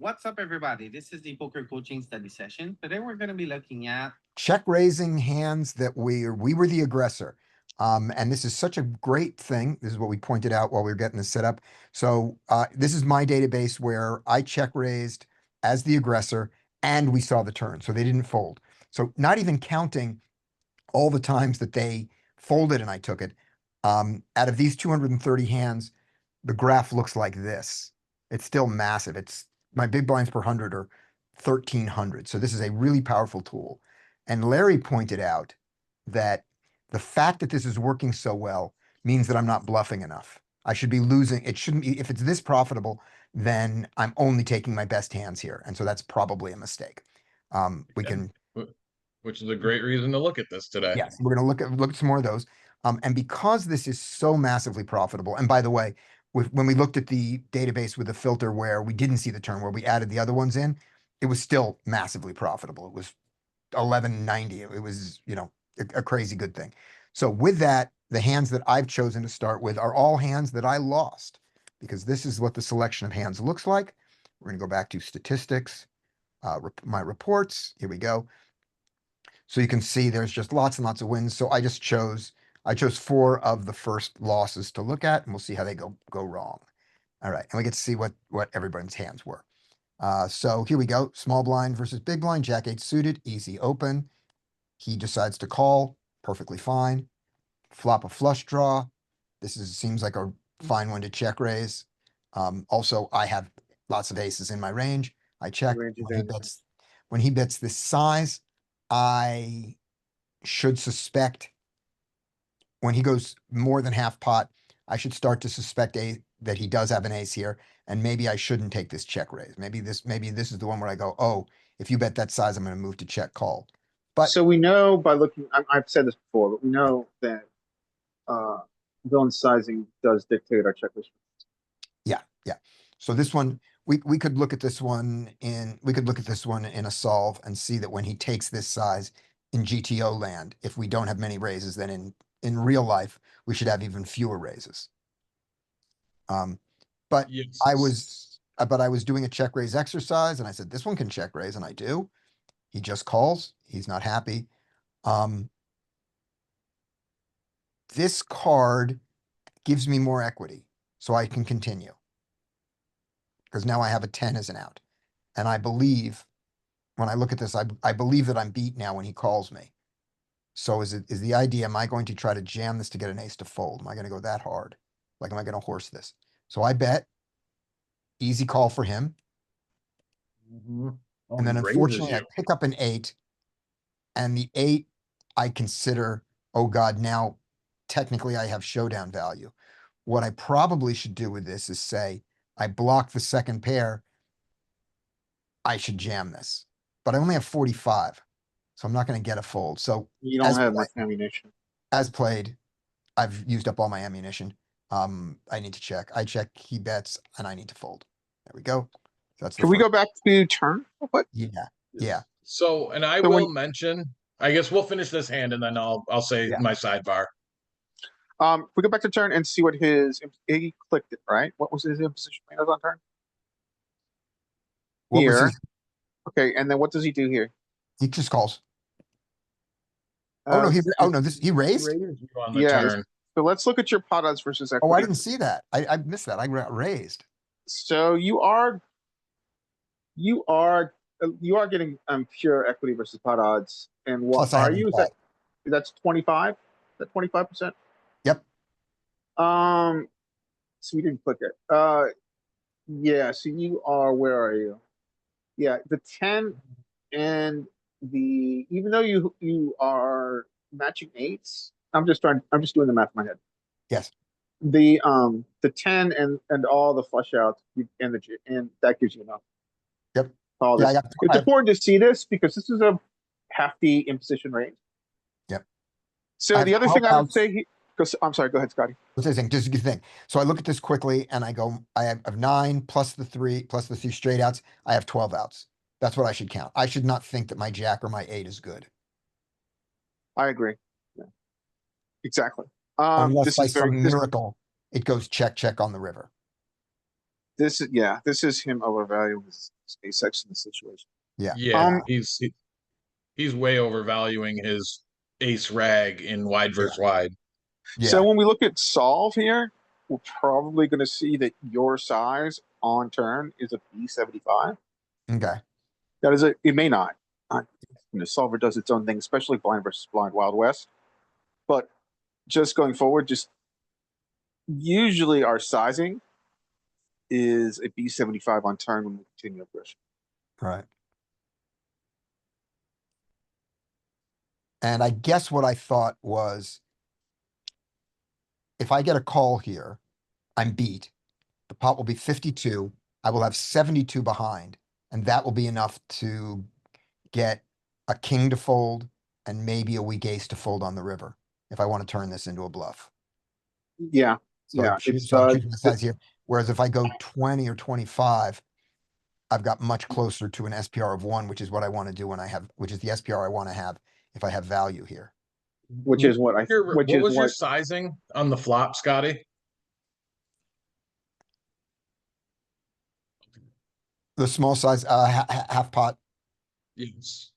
What's up, everybody? This is the poker coaching study session. Today, we're going to be looking at check raising hands that we were the aggressor. And this is such a great thing. This is what we pointed out while we were getting this set up. So this is my database where I check raised as the aggressor and we saw the turn. So they didn't fold. So not even counting all the times that they folded and I took it. Out of these 230 hands, the graph looks like this. It's still massive. It's my big blinds per 100 are 1,300. So this is a really powerful tool. And Larry pointed out that the fact that this is working so well means that I'm not bluffing enough. I should be losing. It shouldn't be. If it's this profitable, then I'm only taking my best hands here. And so that's probably a mistake. We can, Which is a great reason to look at this today. yes, we're going to look at some more of those. And because this is so massively profitable, and by the way, when we looked at the database with the filter where we didn't see the turn, where we added the other ones in, it was still massively profitable. It was 1190. It was, a crazy good thing. So with that, the hands that I've chosen to start with are all hands that I lost, because this is what the selection of hands looks like. We're going to go back to statistics, my reports. Here we go. So you can see there's just lots and lots of wins. So I chose 4 of the first losses to look at, and we'll see how they go wrong. All right, and we get to see what everybody's hands were. So here we go. Small blind versus big blind. Jack 8 suited, easy open. He decides to call, perfectly fine. Flop a flush draw. Seems like a fine one to check raise. Also, I have lots of aces in my range. I check. When he bets this size, I should suspect when he goes more than half pot, I should start to suspect that he does have an ace here, and maybe I shouldn't take this check raise. Maybe this is the one where I go, oh, if you bet that size, I'm going to move to check call. But so we know by looking, I've said this before, but we know that villain sizing does dictate our checklist. Yeah. So this one, we could look at this one in a solve and see that when he takes this size in GTO land, if we don't have many raises, then in real life, we should have even fewer raises. But Yes. I was doing a check raise exercise and I said, this one can check raise, and I do. He just calls. He's not happy. This card gives me more equity, so I can continue. Because now I have a 10 as an out. And I believe, when I look at this, I believe that I'm beat now when he calls me. So is the idea, am I going to try to jam this to get an ace to fold? Am I going to go that hard? Like, am I going to horse this? So I bet. Easy call for him. And then unfortunately, I pick up an 8. And the 8, I consider, oh God, now technically I have showdown value. What I probably should do with this is say, I block the second pair. I should jam this. But I only have 45. So I'm not going to get a fold. So you don't have much ammunition. As played, I've used up all my ammunition. I need to check. I check, he bets, and I need to fold. There we go. That's Can we go back to turn? What? Yeah. So, and I will mention, I guess we'll finish this hand and then I'll say my sidebar. If we go back to turn and see what he clicked it, right? What was his imposition on turn? Here. Okay, and then what does he do here? He just calls. He raised? Turn. So let's look at your pot odds versus equity. Oh, I didn't see that. I missed that. I got raised. So you are getting pure equity versus pot odds. And what are you? That's 25? Is that 25%? Yep. So we didn't click it. Yeah, so you are, where are you? Yeah, the 10 and even though you are matching 8s, I'm just doing the math in my head. Yes. The 10 and all the flush outs and that gives you enough. Yep. It's important to see this because this is a hefty imposition range. Yep. So the other thing I would say, I'm sorry, go ahead, Scotty. Just a good thing. So I look at this quickly and I go, I have 9 plus the 3 straight outs. I have 12 outs. That's what I should count. I should not think that my jack or my 8 is good. I agree. Yeah. Exactly. Unless by some miracle it goes check on the river. this is him overvaluing his ace X in this situation. Yeah. Yeah, he's way overvaluing his ace rag in wide versus wide. So Yeah. when we look at solve here, we're probably going to see that your size on turn is a B75. Okay. That is it may not. Solver does its own thing, especially blind versus blind Wild West. But just going forward, just usually our sizing is a B75 on turn when we continue aggression. Right. And I guess what I thought was, if I get a call here, I'm beat. The pot will be 52. I will have 72 behind, and that will be enough to get a king to fold and maybe a weak ace to fold on the river if I want to turn this into a bluff. Yeah, So yeah, I'm choosing the size here. Whereas if I go 20 or 25, I've got much closer to an SPR of 1, which is what I want to do when I have, which is the SPR I want to have if I have value here. which is what I which What is was your what sizing on the flop, Scotty? The small size, half pot, Yes.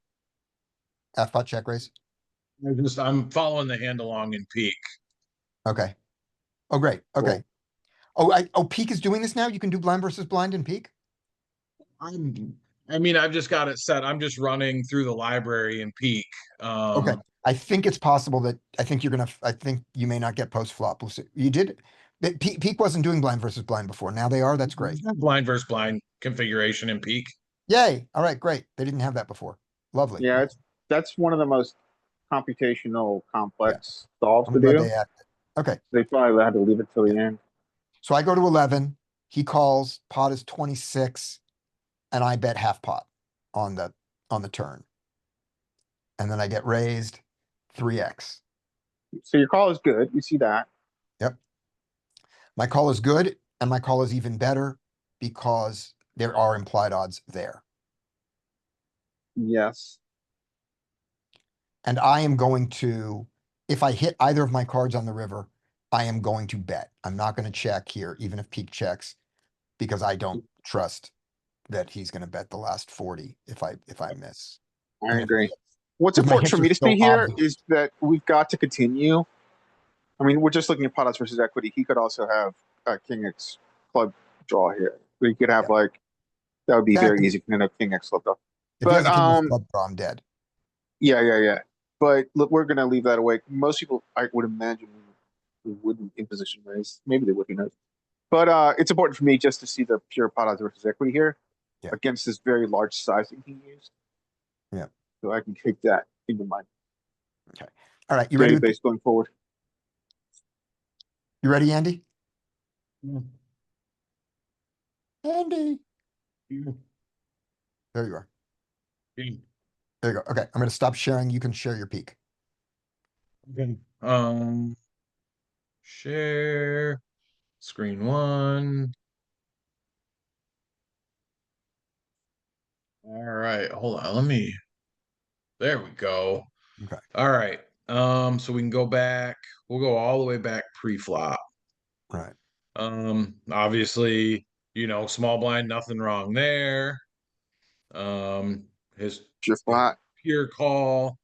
half pot check raise. I'm following the hand along in peak. Okay. Oh, great. Okay. Oh, peak is doing this now? You can do blind versus blind in peak? I mean, I've just got it set. I'm just running through the library in peak. Okay. I think it's possible that, I think you may not get post flop. We'll see. You did, peak wasn't doing blind versus blind before. Now they are. That's great. Blind versus blind configuration in peak. Yay. All right, great. They didn't have that before. Lovely. yeah, that's one of the most computational complex solves I'm to glad do. they added it. Okay. They probably had to leave it till the end. So I go to 11, he calls, pot is 26, and I bet half pot on the turn. And then I get raised 3x. So your call is good. You see that. Yep. My call is good, and my call is even better because there are implied odds there. Yes. And I am going to, if I hit either of my cards on the river, I am going to bet. I'm not going to check here, even if peak checks, because I don't trust that he's going to bet the last 40 if I miss. I agree. What's Because my important for hits me are to so see here obvious. is that we've got to continue. I mean, we're just looking at pot odds versus equity. He could also have a king X club draw here. We could have Yeah. like, that would be very Exactly. easy to end up king X club draw. If he has But a king of club draw, I'm dead. yeah. But look, we're gonna leave that away. Most people, I would imagine, wouldn't in position raise. Maybe they would, who knows? But it's important for me just to see the pure pot odds versus equity here Yeah. against this very large sizing he used. Yeah. So I can take that into my All right, you ready? database going forward. You ready, Andy? Yeah. Andy. There you are. There you go. Okay, I'm gonna stop sharing. You can share your peak. Okay. Share screen 1. All right, hold on. There we go. Okay. All right. So we can go back. We'll go all the way back pre-flop. Right. Obviously, small blind, nothing wrong there. His Your flat. pure call.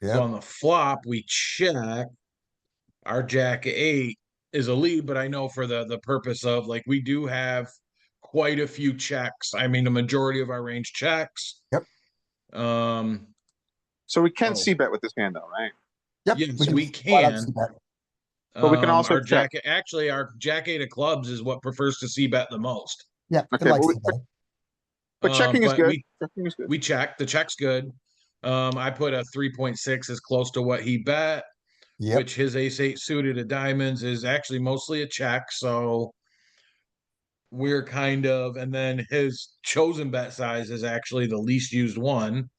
Yeah. So on the flop, we check. Our jack 8 is a lead, but I know for the purpose of, like, we do have quite a few checks. I mean, the majority of our range checks. Yep. So we can Oh. see bet with this hand though, right? Yep. Yes, we flat out can. see that. But we can also our check. our jack 8 of clubs is what prefers to see bet the most. Yeah. Okay, it likes but to bet. But checking is but good. Checking is good. We check. The check's good. I put a 3.6 as close to what he bet, Yep. which his ace 8 suited of diamonds is actually mostly a check. So we're kind of, and then his chosen bet size is actually the least used one.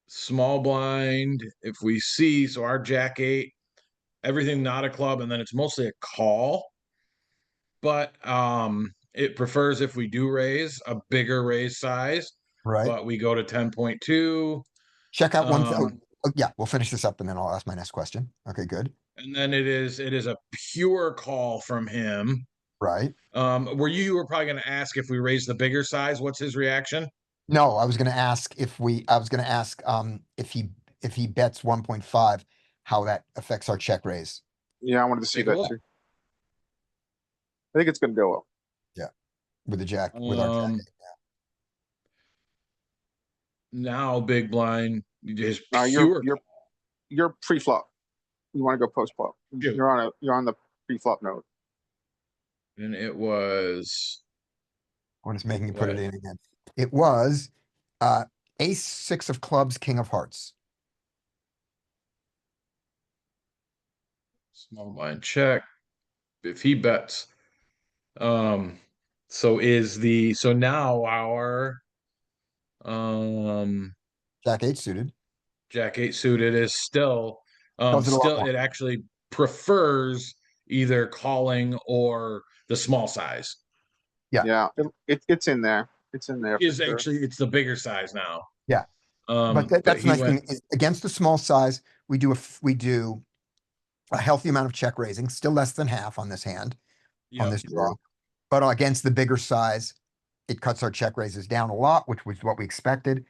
Small blind, if we see, so our jack 8, everything not a club, and then it's mostly a call. But it prefers, if we do raise, a bigger raise size. Right. But we go to 10.2. Check out one thing. Oh, yeah, we'll finish this up and then I'll ask my next question. Okay, good. And then it is a pure call from him. Right? You were probably gonna ask if we raise the bigger size, what's his reaction? No, I was gonna ask I was gonna ask, if he bets 1.5, how that affects our check raise. Yeah, I wanted to see Take a that look. too. I think it's gonna go up. With the jack, with our jack. Um, now big blind, his You're pure, you're pre-flop. You wanna go post-flop. Yeah. You're on the pre-flop node. and it was, I'm just making you put it Right. in again. It was, ace six of clubs, king of hearts. small blind check. If he bets, so now our, um, Jack eight suited. Jack eight suited is still, Does it a lot more. it actually prefers either calling or the small size. Yeah. Yeah, it's in there. It's in there. for Is sure. actually, it's the bigger size now. Yeah. But That's the he nice went, thing is against the small size, we do a healthy amount of check raising, still less than half on this hand, on yeah, this draw. But against the bigger size, it cuts our check raises down a lot, which was what we expected.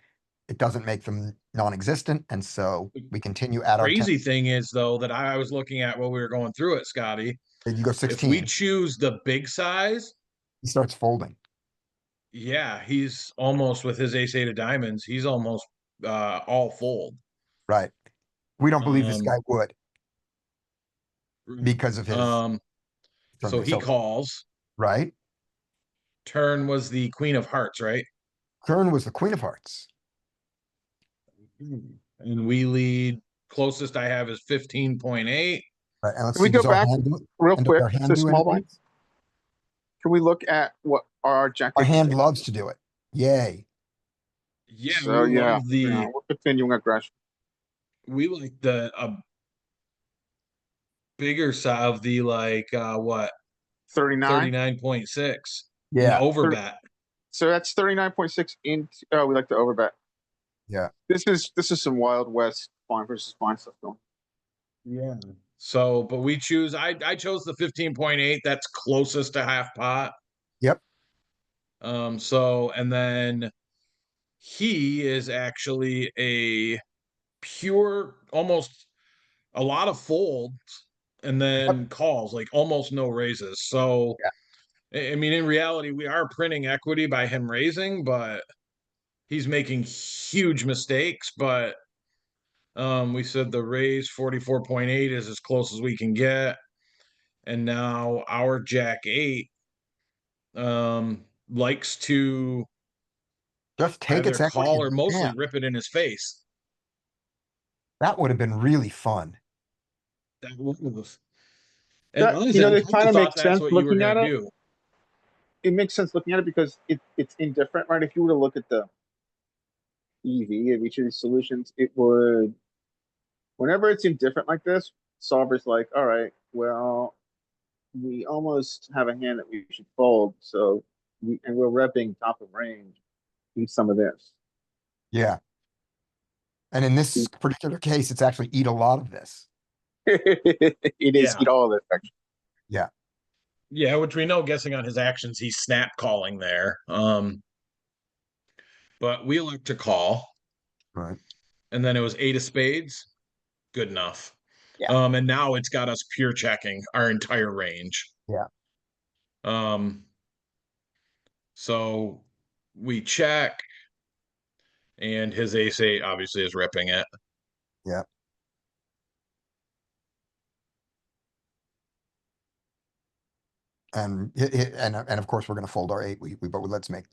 It doesn't make them non-existent, and so we continue at our crazy thing is though, that I was looking at while we were going through it, Scotty, Then you go if we 16, choose the big size, he starts folding. yeah, he's almost with his ace eight of diamonds, he's almost all fold. Right. We don't believe this Um, guy would because of his. Um, so he calls. Right? Turn was the queen of hearts, right? Turn was the queen of hearts. And we lead. Closest I have is 15.8. Right, and let's Can we see, go does our back hand do- real and does quick our hand to do small anything? blinds? Can we look at what our jack? Our eight hand is? loves to do it. Yay. Yeah, So we yeah, love the yeah, we're continuing aggression. we like the bigger side of the what 39. 39.6 in Yeah. overbet. So that's 39.6 in. Oh, we like to overbet. Yeah. This is some Wild West fine versus fine stuff going. Yeah. So, but we choose. I chose the 15.8. That's closest to half pot. Yep. So and then he is actually a pure, almost a lot of folds and then calls, like almost no raises. So, I mean, in reality, we are printing equity by him raising, but he's making huge mistakes. But we said the raise 44.8 is as close as we can get. And now our Jack 8 likes to Just take its either equity. call and or mostly jam. rip it in his face. That would have been really fun. That was, That- and honestly, you know, I they kinda kinda thought make that's sense what you were looking at gonna it. do. It makes sense looking at it because it's indifferent, right? If you were to look at the EV of each of these solutions, it would. Whenever it's indifferent like this, solver's like, all right, well, we almost have a hand that we should fold, so we're repping top of range. Eat some of this. Yeah. And in this particular case, it's actually eat a lot of this. It is Yeah. eat all of this actually. Yeah, which we know, guessing on his actions, he's snap calling there. But we elect to call, Right. and then it was 8 of spades. Good enough. Yeah. And now it's got us pure checking our entire range. Yeah. So we check, and his ace 8 obviously is ripping it. Yeah. And and of course we're gonna fold our 8. But let's hit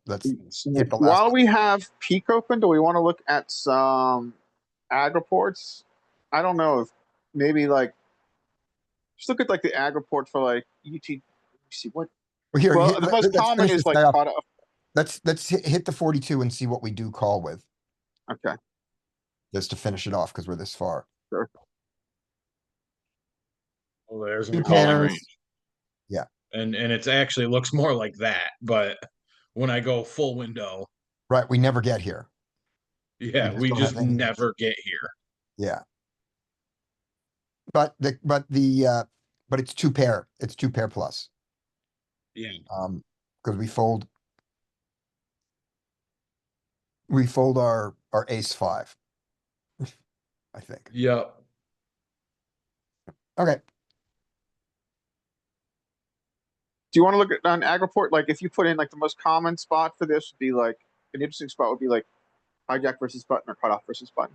the last. While we have peak open, do we want to look at some ag reports? I don't know if maybe like just look at like the ag report for like UT. See what? Well, here, Well, the most let's common finish is this like guy off. caught up. Let's hit the 42 and see what we do call with, Okay. just to finish it off because we're this far. Sure. Oh, there's Two the calling pairs. range. Yeah. And it's actually looks more like that, but when I go full window, Right, we never get here. yeah, just we don't just have any- never get here. Yeah. But it's two pair plus. Yeah. Because we fold our ace five. I think. Yep. Okay. Do you want to look at on Agriport? Like if you put in like the most common spot for this would be like an interesting spot would be like hijack versus button or cutoff versus button.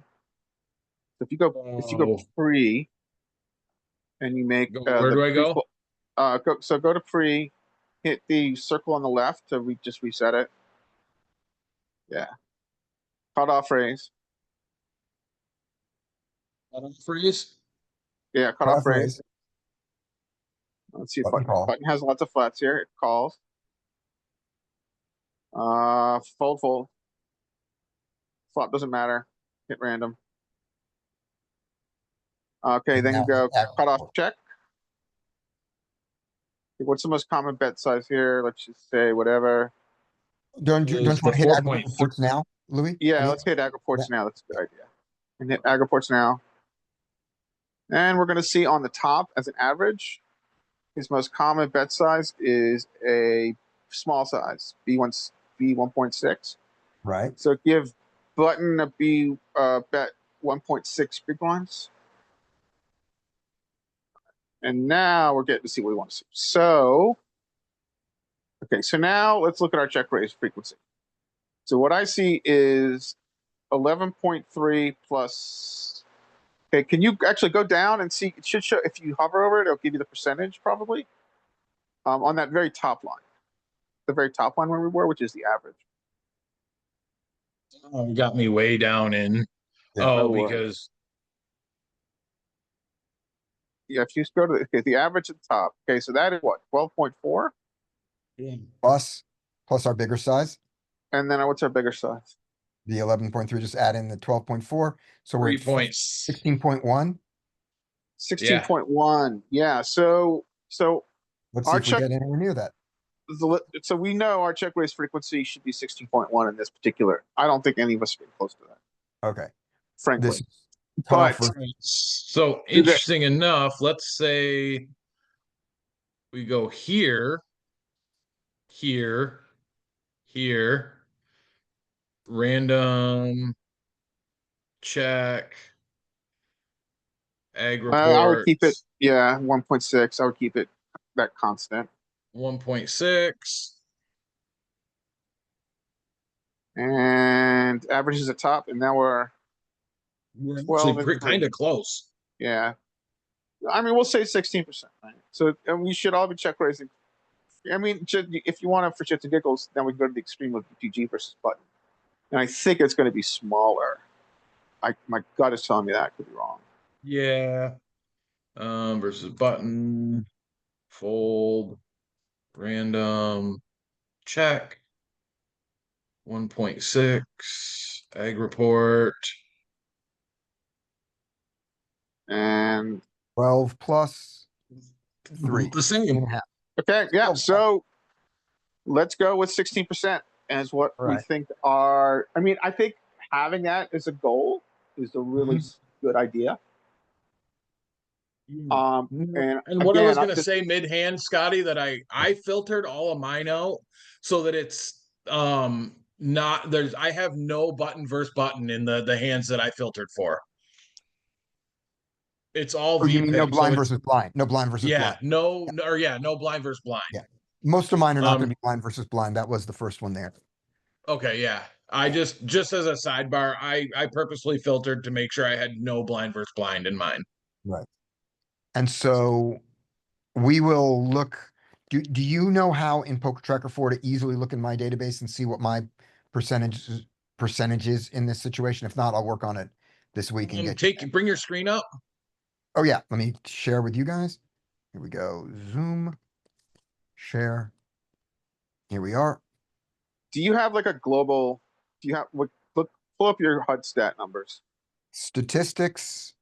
So if you go Oh, pre and you make where the do I pre go? go to pre, hit the circle on the left to just reset it. Yeah. Cutoff raise. Freeze. Yeah, cutoff Cutoff raise. raise, Let's see if button call. button has lots of flats here. It calls. Fold. Flop doesn't matter. Hit random. Okay, And then you now go hit cutoff Agriport. check. What's the most common bet size here? Let's just say whatever. Don't you Is want to hit the 4.3. Agriports now, Louis? Yeah, Any- let's hit Yeah. Agriports now. That's a good idea. And hit Agriports now. And we're going to see on the top as an average, his most common bet size is a small size, B1.6. Right. So give button a B bet 1.6 big blinds. And now we're getting to see what we want to see. So, okay, so now let's look at our check raise frequency. So what I see is 11.3 plus. Okay, can you actually go down and see? It should show if you hover over it, it'll give you the percentage probably on that very top line, the very top line where we were, which is the average. Oh, got me way down in. Yeah. Oh, No worries. because Yeah, if you just go to the average at the top. Okay, so that is what 12.4, Plus our bigger size, and then what's our bigger size? the 11.3, just add in the 12.4. So we're 3 at points. 16.1. 16.1. Yeah. So Let's see our if we check. get anywhere near that. So we know our check raise frequency should be 16.1 in this particular. I don't think any of us are close to that, Okay. frankly. This cutoff But versus So interesting enough, let's say we go here, here, here, random, check, ag I would report, keep it. Yeah, 1.6. I would keep it that constant. 1.6. And average is at top, and now we're We're 12 actually and kind 3. of close. Yeah. I mean, we'll say 16%. Right? So, and we should all be check raising. I mean, if you want to for shits and giggles, then we can go to the extreme of PG versus button. And I think it's going to be smaller. My gut is telling me that could be wrong. Yeah. Versus button, fold, random, check, 1.6, ag report. And 12 plus 3. The same. 3.5. okay, yeah. Oh, So let's go with 16% as what All we right. think are. I mean, I think having that as a goal is a really good idea. And what I was again, gonna say mid hand, Scotty, that I filtered all of mine out so that it's not I have no button versus button in the hands that I filtered for. It's all Oh, you mean no VPIP. So blind it's versus blind? No blind versus blind. no blind versus blind. Yeah. Most of mine are not going Um, to be blind versus blind. That was the first one there. Okay, yeah. I just as a sidebar, I purposely filtered to make sure I had no blind versus blind in mine. Right. And so we will look. Do you know how in Poker Tracker 4 to easily look in my database and see what my percentage is in this situation? If not, I'll work on it this week and get you. Bring your screen up. Oh yeah, let me share with you guys. Here we go. Zoom. Share. Here we are. do you have like a global? Do you have look pull up your HUD stat numbers? Statistics.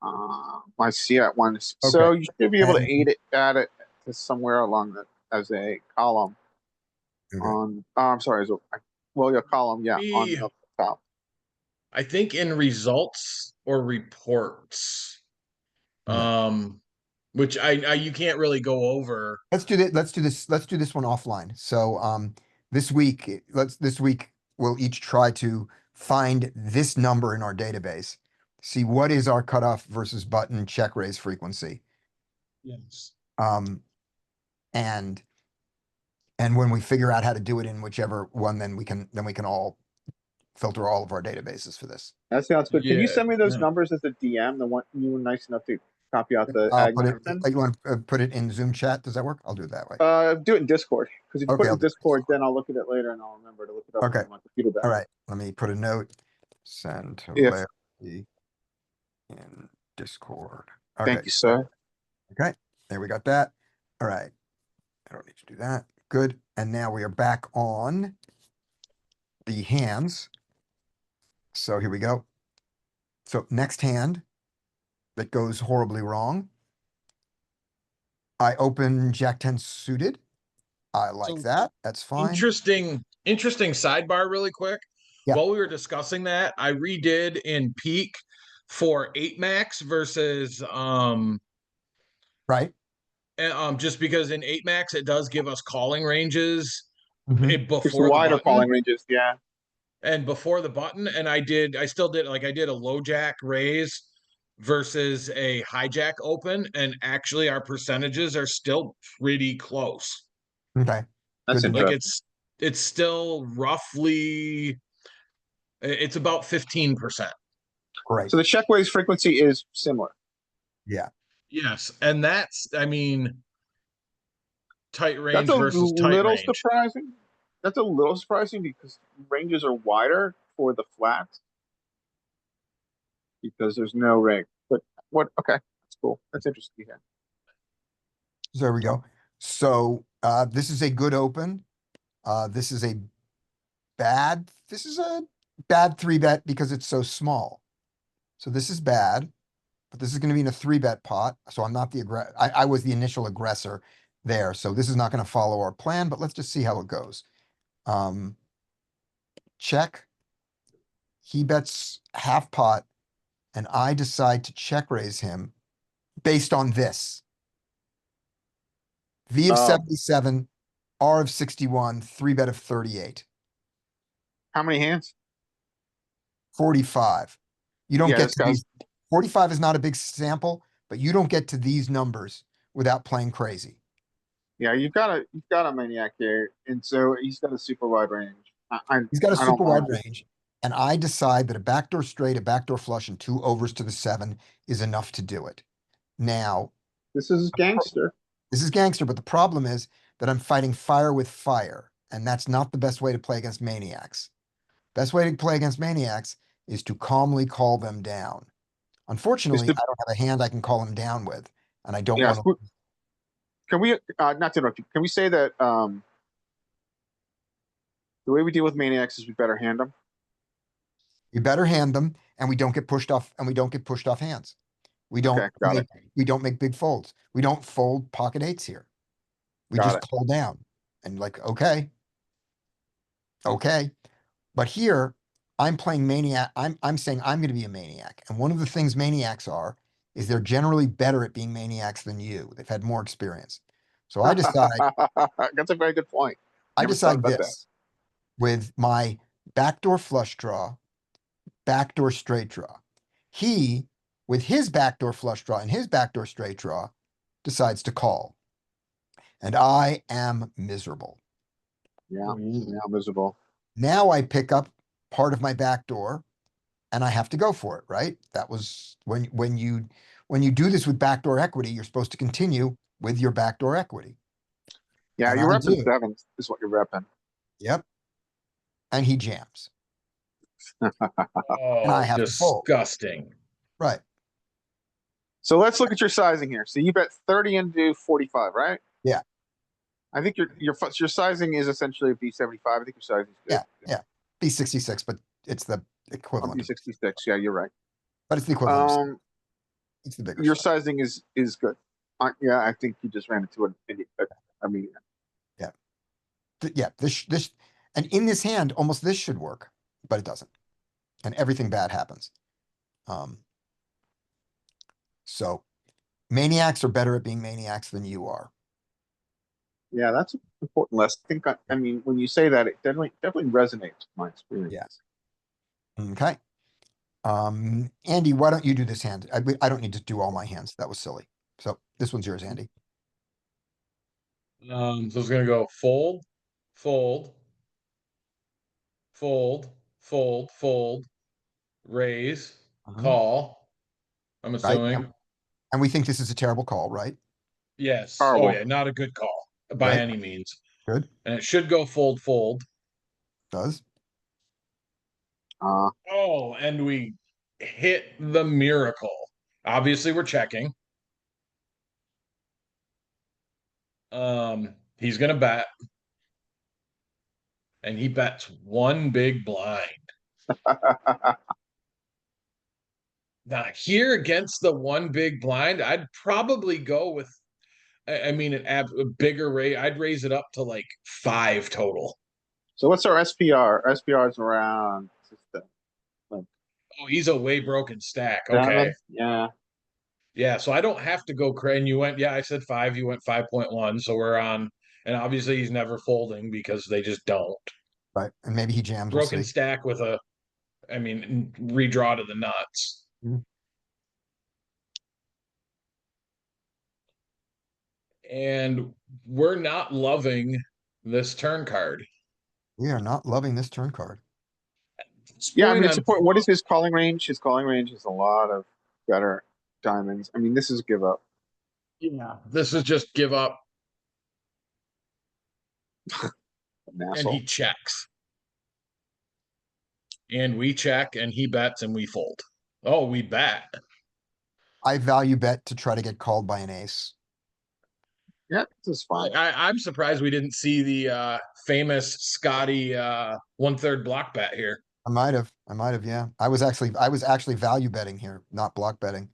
I see that one. So Okay. you should be able to And- add it to somewhere along the as a column Okay. on. I'm sorry, as a your column, yeah, on the top. I think in results or reports. Yeah. which I you can't really go over. Let's do that. Let's do this one offline. So, this week, this week, we'll each try to find this number in our database. See what is our cutoff versus button check raise frequency. Yes. Um, and when we figure out how to do it in whichever one, then we can all filter all of our databases for this. That sounds good. Can you Yeah, send me those yeah. numbers as a DM? The one you were nice enough to copy out the I'll ag put it, management? you want to put it in Zoom chat? Does that work? I'll do it that way. Do it in Discord, because if you Okay, put it I'll in do it. Discord, then I'll look at it later and I'll remember to look it up Okay. on my computer back. All right, let me put a note. Send to If- Larry in Discord. Thank Okay, you, sir. okay, there we got that. All right. I don't need to do that. Good. And now we are back on the hands. So here we go. So next hand that goes horribly wrong. I open Jack 10 suited. I like So that. That's fine. Interesting sidebar really quick. Yeah. While we were discussing that, I redid in peak for 8 max versus Right? just because in 8 max it does give us calling ranges Mhm. It's before the wider button calling ranges, yeah. and before the button, and I still did like I did a low jack raise versus a hijack open, and actually our percentages are still pretty close. Okay. That's Good. Like interesting. it's still roughly it's about 15%. Great. So the check raise frequency is similar. Yeah. Yes, and that's I mean tight range That's a versus tight little range. surprising. That's a little surprising because ranges are wider for the flats. Because there's no ring. But what, okay, that's cool. That's interesting to hear. So there we go. So, this is a good open. This is a bad 3-bet because it's so small. So this is bad, but this is going to be in a 3-bet pot. So I'm not the I was the initial aggressor there. So this is not going to follow our plan, but let's just see how it goes. Check. He bets half pot and I decide to check raise him based on this. V of Oh. 77, R of 61, 3-bet of 38. How many hands? 45. You don't Yeah, get this to guy's- these. 45 is not a big sample, but you don't get to these numbers without playing crazy. Yeah, you've got a maniac here, and so he's got a super wide range. He's got a I don't super wide mind. range, and I decide that a backdoor straight, a backdoor flush, and 2 overs to the 7 is enough to do it. Now, This is gangster. this is gangster, but the problem is that I'm fighting fire with fire, and that's not the best way to play against maniacs. Best way to play against maniacs is to calmly call them down. Unfortunately, the- I don't have a hand I can call them down with, and I don't Yeah, want to. Can we not to interrupt you? Can we say that the way we deal with maniacs is we better hand them? You better hand them, and we don't get pushed off, hands. We don't, Okay, got it. we don't make big folds. We don't fold pocket 8s here. We Got just it. call down and like, okay. Okay. But here I'm playing maniac. I'm saying I'm going to be a maniac. And one of the things maniacs are, is they're generally better at being maniacs than you. They've had more experience. So I decide, That's a very good point. I Never decide thought about that. this with my backdoor flush draw, backdoor straight draw. He, with his backdoor flush draw and his backdoor straight draw, decides to call. And I am miserable. Yeah, miserable. Now I pick up part of my backdoor and I have to go for it, right? That was when you do this with backdoor equity, you're supposed to continue with your backdoor equity. Yeah, And you're I repping do. 7s is what you're repping. Yep. And he jams. Oh, I have to fold. disgusting. Right. So let's look at your sizing here. So you bet 30 into 45, right? Yeah. I think your sizing is essentially a B75. I think your sizing is good. Yeah. B66, but it's the equivalent. B66. Yeah, you're right. But it's the equivalent. It's the bigger Your size. sizing is good. Yeah, I think you just ran into a median. Yeah, this and in this hand, almost this should work, but it doesn't. And everything bad happens. So Maniacs are better at being maniacs than you are. Yeah, that's an important lesson. I mean, when you say that, it definitely resonates with my experience. Okay. Andy, why don't you do this hand? I don't need to do all my hands. That was silly. So this one's yours, Andy. So it's gonna go fold, fold, fold, fold, fold, raise, Uh-huh. call. I'm Right? assuming. And we think this is a terrible call, right? Yes. Horrible. Oh yeah, not a good call by Right. any means. Good. And it should go fold, fold. Does. Oh, and we hit the miracle. Obviously, we're checking. He's gonna bet. And he bets one big blind. Now, here against the one big blind, I'd probably go with, I mean, a bigger rate. I'd raise it up to like 5 total. So what's our SPR? SPR is around Oh, he's a way broken stack. 7? Okay. Yeah. Yeah. So I don't have to go crazy. And you went, yeah, I said 5. You went 5.1. So we're on. And obviously, he's never folding because they just don't. Right. And maybe he jams. We'll Broken see. stack with a, I mean, redraw to the nuts. Mhm. And we're not loving this turn card. We are not loving this turn card. Yeah, I mean, Point it's on- important. What is his calling range? His calling range is a lot of better diamonds. I mean, this is a give up. Yeah, this is just give up, An and asshole. he checks, and we check, and he bets, and we fold. Oh, we bet. I value bet to try to get called by an ace. Yeah, this is fine. I'm surprised we didn't see the famous Scotty 1/3 block bet here. I might have, yeah. I was actually value betting here, not block betting.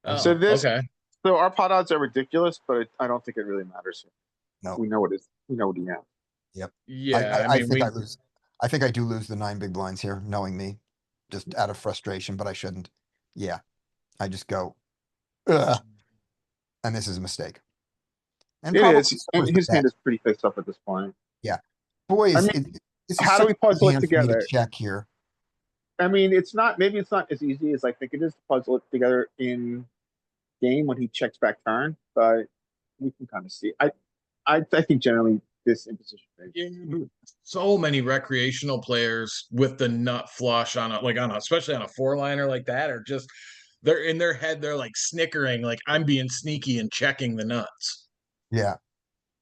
Oh, So this- okay. So our pot odds are ridiculous, but I don't think it really matters. No. We know what he has. Yeah, I mean, think we I lose. I think I do lose the 9 big blinds here, knowing me, just out of frustration, but I shouldn't. Yeah, I just go, ugh. And this is a mistake. And It probably is. so And is the his hand bet. is pretty fixed up at this point. Boys, I mean, this is how do such we a puzzle it hand for me to together? check here. I mean, maybe it's not as easy as I think it is to puzzle it together in game when he checks back turn, but we can kind of see. I think generally this imposition range. Yeah, so many recreational players with the nut flush on especially on a 4-liner like that, are just, they're in their head, they're like snickering, like I'm being sneaky and checking the nuts. Yeah.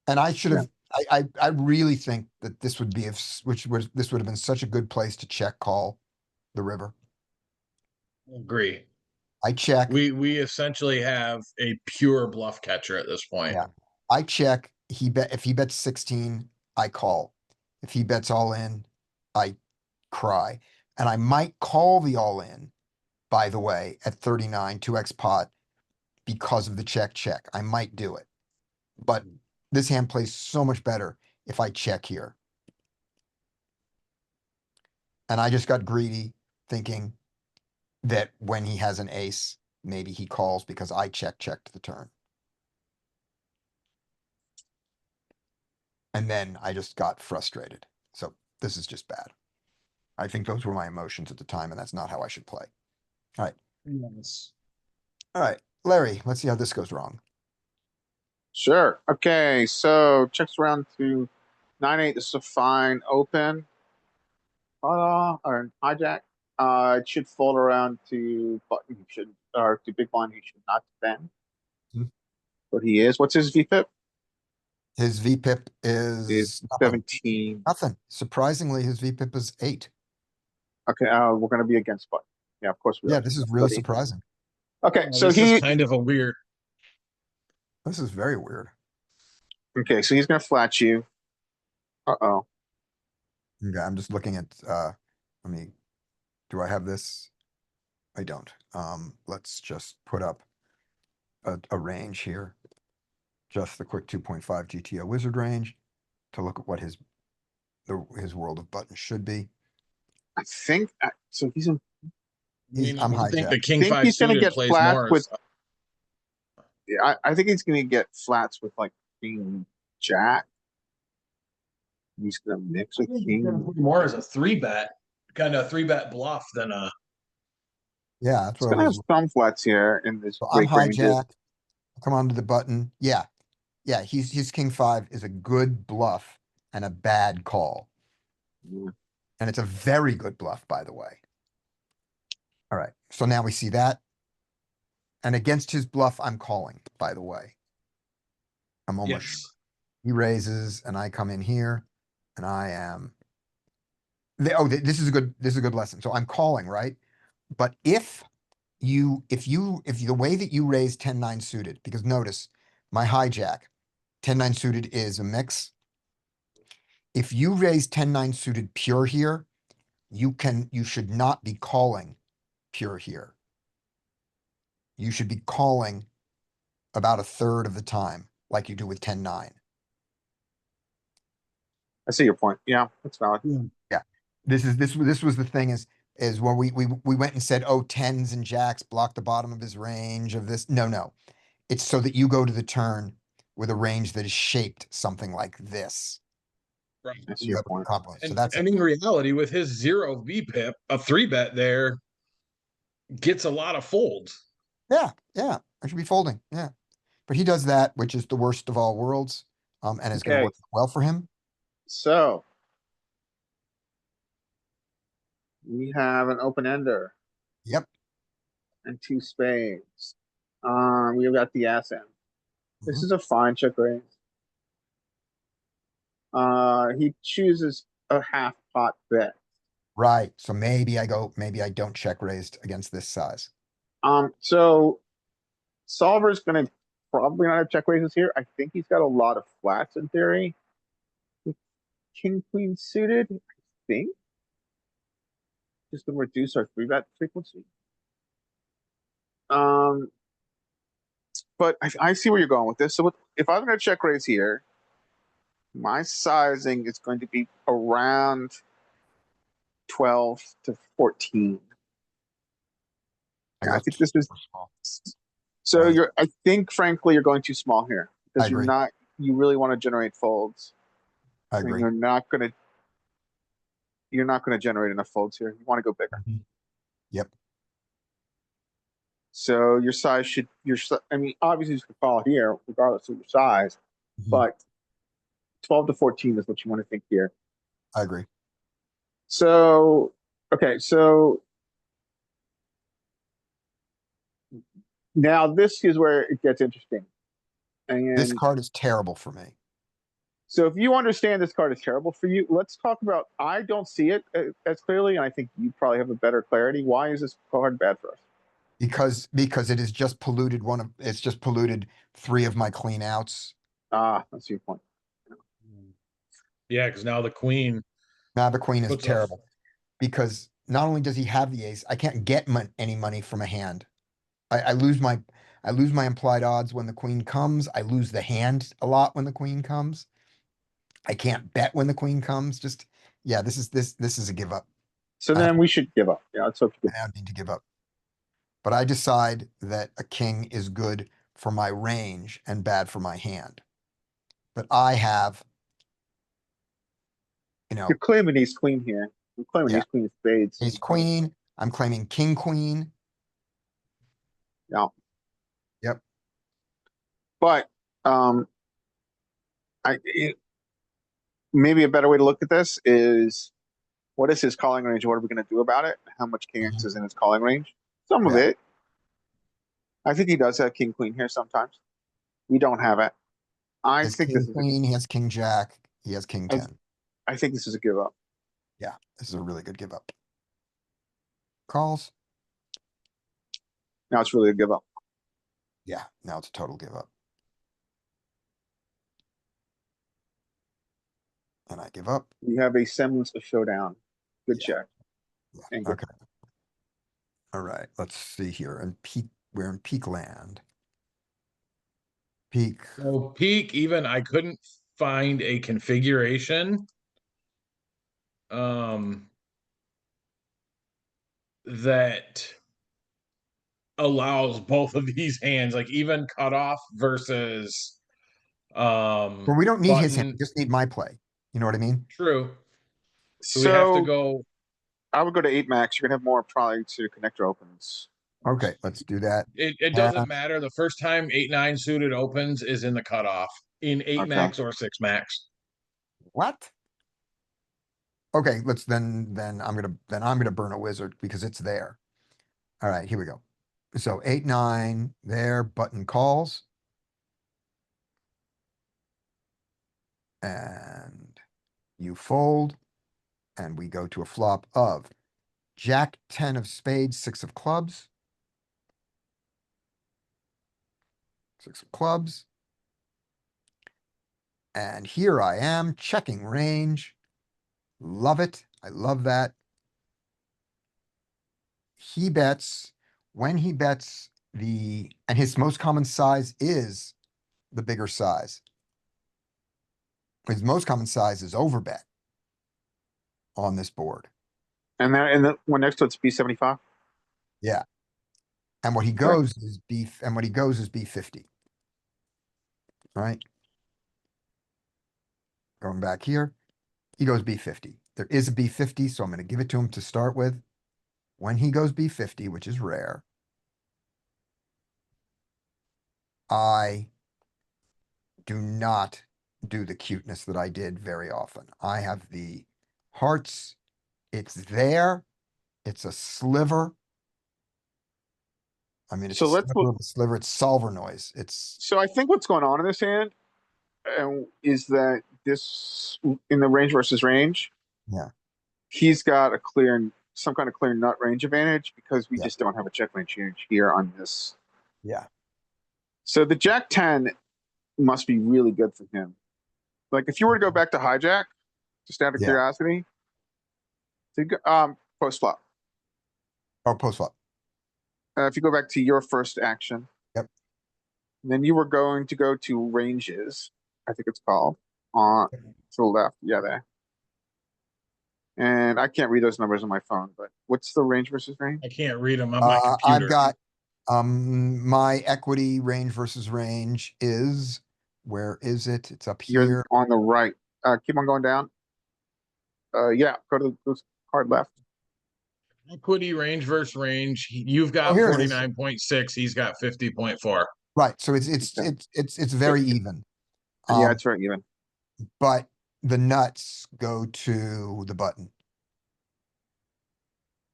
And I should have, I really think that this would be, this would have been such a good place to check call the river. Agree. I check, We essentially have a pure bluff catcher at this point. Yeah. I check, if he bets 16, I call. If he bets all in, I cry. And I might call the all in, by the way, at 39, 2x pot, because of the check. I might do it. But this hand plays so much better if I check here. And I just got greedy thinking that when he has an ace, maybe he calls because I checked the turn. And then I just got frustrated. So this is just bad. I think those were my emotions at the time, and that's not how I should play. Yes. All right, Larry, let's see how this goes wrong. Sure. Okay, so checks around to 9-8. This is a fine open. Or hijack. It should fold around to button. He should, or to big blind. He should not defend. Hmm. But he is. What's his VPIP? His VPIP Is is nothing. 17. Nothing. Surprisingly, his VPIP is 8. Okay, we're gonna be against button. Yeah, of course we Yeah, are. this is really But surprising. Okay, so this he is kind of a weird. This is very weird. okay, so he's gonna flat you. Uh-oh. Okay, I'm just looking at, let me, do I have this? I don't. Let's just put up a range here. Just the quick 2.5 GTO wizard range to look at what his world of buttons should be. I think so. He's in. I'm I think the hijacked. king Think five he's gonna suited get plays flat more. with. I think he's gonna get flats with like king jack. He's gonna mix with king. More as a 3-bet, kind of 3-bet bluff than a. Yeah, that's He's what I gonna have was. some flats here in this So I'm break ranges. hijack. Come onto the button. Yeah. Yeah, his king five is a good bluff and a bad call. Yeah. And it's a very good bluff, by the way. All right, so now we see that. And against his bluff, I'm calling, by the way. I'm almost sure. Yes. He raises and I come in here and I am. This is a good lesson. So I'm calling, right? But if the way that you raise 10-9 suited, because notice my hijack, 10-9 suited is a mix. If you raise 10-9 suited pure here, you should not be calling pure here. You should be calling about a third of the time, like you do with 10-9. I see your point. Yeah, that's valid. Yeah. This was the thing is when we went and said, oh, tens and jacks block the bottom of his range of this. No. It's so that you go to the turn with a range that is shaped something like this. Right. I see You your have a point. compliment. So And, that's and in reality, with his 0 VPIP, a 3-bet there gets a lot of folds. yeah. I should be folding. Yeah. But he does that, which is the worst of all worlds. And it's gonna Okay. work well for him. So we have an open ender Yep. and 2 spades. We've got the SM. This Mhm. is a fine check raise. He chooses a half pot bet. Right. So maybe I don't check raised against this size. So Solver's gonna probably not have check raises here. I think he's got a lot of flats in theory. King queen suited, I think. Just to reduce our 3-bet frequency. But I see where you're going with this. So if I'm gonna check raise here, my sizing is going to be around 12 to 14. I think this is Small. so Right. I think frankly you're going too small here because I agree. you really want to generate folds. I And agree. you're not gonna generate enough folds here. You want to go bigger. Yep. So your size should I mean obviously you can follow here regardless of your size, Mhm. but 12 to 14 is what you want to think here. I agree. So okay, so now this is where it gets interesting. This And card is terrible for me. so if you understand this card is terrible for you, let's talk about, I don't see it as clearly, and I think you probably have a better clarity. Why is this card bad for us? Because it has just polluted it's just polluted 3 of my clean outs. That's your point. Yeah, because now the queen. Now the queen is puts a- terrible. Because not only does he have the ace, I can't get any money from a hand. I lose my implied odds when the queen comes. I lose the hand a lot when the queen comes. I can't bet when the queen comes. Just yeah, this is a give up. So then we should give up. Yeah, let's hope you I now need to give up. But I decide that a king is good for my range and bad for my hand. But I have, You're claiming ace queen here. I'm claiming Yeah. ace queen of spades. ace queen. I'm claiming king queen. Yeah. Yep. But maybe a better way to look at this is what is his calling range? What are we going to do about it? How much king X is in his calling range? Some of Yeah. it. I think he does have king queen here sometimes. We don't have it. I His think king this is queen. He has king jack. He has king 10. I think this is a give up. Yeah, this is a really good give up. Calls. Now it's really a give up. Yeah, now it's a total give up. And I give up. We have a semblance of showdown. Good Yeah. check. Yeah, And good. okay. All right, let's see here. And we're in peak land. Peak. So peak, even I couldn't find a configuration. That allows both of these hands, like even cutoff versus But we don't need his hand, we button. just need my play. You know what I mean? True. So we have to So go. I would go to 8 max. You're gonna have more probably to connector opens. Okay, let's do that. It Uh, doesn't matter. The first time 8-9 suited opens is in the cutoff in 8 Okay. max or 6 max. What? Okay, let's then I'm gonna burn a wizard because it's there. All right, here we go. So 8-9 there, button calls. And you fold. And we go to a flop of Jack 10 of spades, 6 of clubs. 6 of clubs. And here I am checking range. Love it. I love that. He bets when he bets and his most common size is the bigger size. His most common size is overbet on this board. And then and the one next to it's B75. Yeah. And what he goes is B50. All right. Going back here, he goes B50. There is a B50, so I'm going to give it to him to start with. When he goes B50, which is rare, I do not do the cuteness that I did very often. I have the hearts. It's there. It's a sliver. I mean, it's So a let's sliver of a sliver. It's solver noise. It's So I think what's going on in this hand is that this in the range versus range. Yeah. He's got some kind of clear nut range advantage because we Yeah. just don't have a check range here on this. yeah. So the Jack 10 must be really good for him. Like if you were to go back to hijack, just out of Yeah. curiosity, post flop. Oh, post flop. If you go back to your first action. Yep. Then you were going to go to ranges, I think it's called, on to the left. Yeah, there. And I can't read those numbers on my phone, but what's the range versus range? I can't read them on my I've computer. got my equity range versus range is, where is it? It's up You're here. on the right. Keep on going down. Yeah, go to the card left. Equity range versus range. You've got here it is. 49.6. He's got 50.4. Right. So it's very even. Yeah, it's very even. But the nuts go to the button.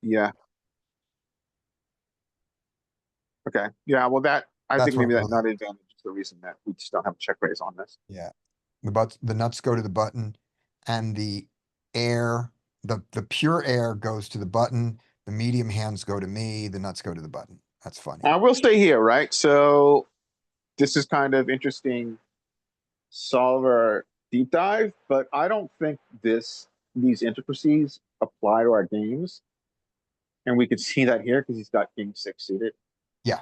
Yeah. Okay. Yeah. Well, I That's think maybe what that it nut advantage is the reason that we just don't have a check raise on this. Yeah. The nuts go to the button and the pure air goes to the button. The medium hands go to me. The nuts go to the button. That's funny. I will stay here, right? So this is kind of interesting solver deep dive, but I don't think these intricacies apply to our games. And we could see that here because he's got king 6 suited. Yeah.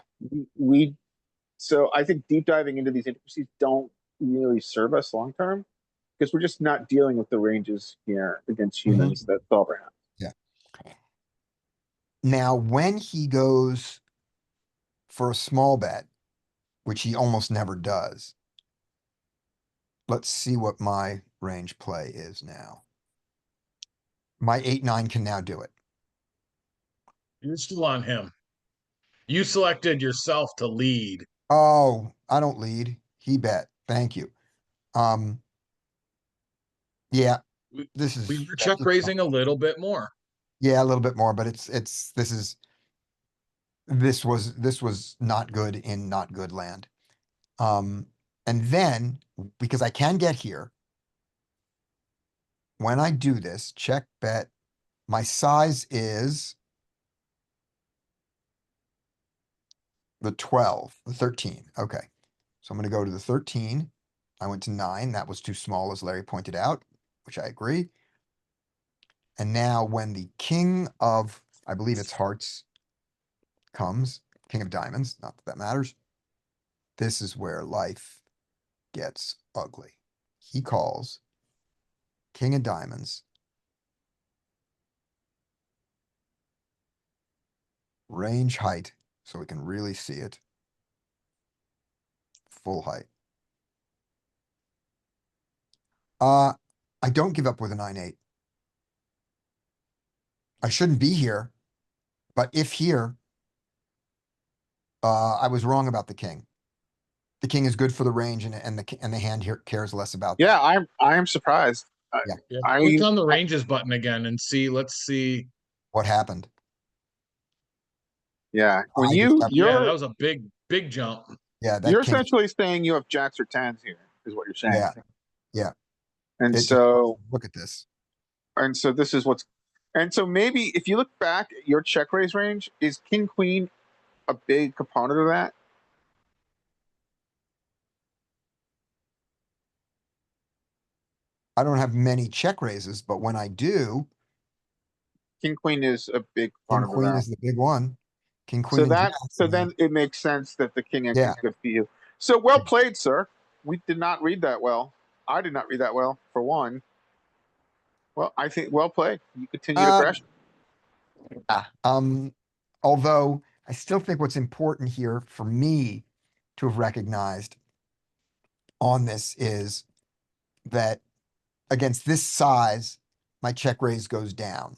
So I think deep diving into these intricacies don't really serve us long term because we're just not dealing with the ranges here against humans that solver has. Yeah. Now, when he goes for a small bet, which he almost never does, let's see what my range play is now. My 8-9 can now do it. You're still on him. You selected yourself to lead. Oh, I don't lead. He bet. Thank you. Yeah, this is. We were check raising a little bit more. Yeah, a little bit more, but this was not good in not good land. And then, because I can get here, when I do this, check bet, my size is the 12, the 13. Okay. So I'm going to go to the 13. I went to 9. That was too small, as Larry pointed out, which I agree. And now when the king of, I believe it's hearts, comes, king of diamonds, not that that matters. This is where life gets ugly. He calls king of diamonds. Range height so we can really see it. Full height. I don't give up with a 9-8. I shouldn't be here, but if here, I was wrong about the king. The king is good for the range and the hand here cares less about Yeah, that. I am surprised. Yeah, I- click on the ranges button again and see, let's see. What happened? Yeah, when I just got- Yeah, that was a big jump. Yeah, you're that king, essentially saying you have jacks or tens here, is what you're saying. yeah. And It just- so, Look at this. this is and so maybe if you look back at your check raise range, is king queen a big component of that? I don't have many check raises, but when I do, King queen is a big king component of queen that. is the big one. King So queen and that, jacks, so and then- then it makes sense that the king X Yeah. is good for you. So well played, sir. We did not read that well. I did not read that well, for one. Well, I think well played. You continue to Uh, crash. Although I still think what's important here for me to have recognized on this is that against this size, my check raise goes down.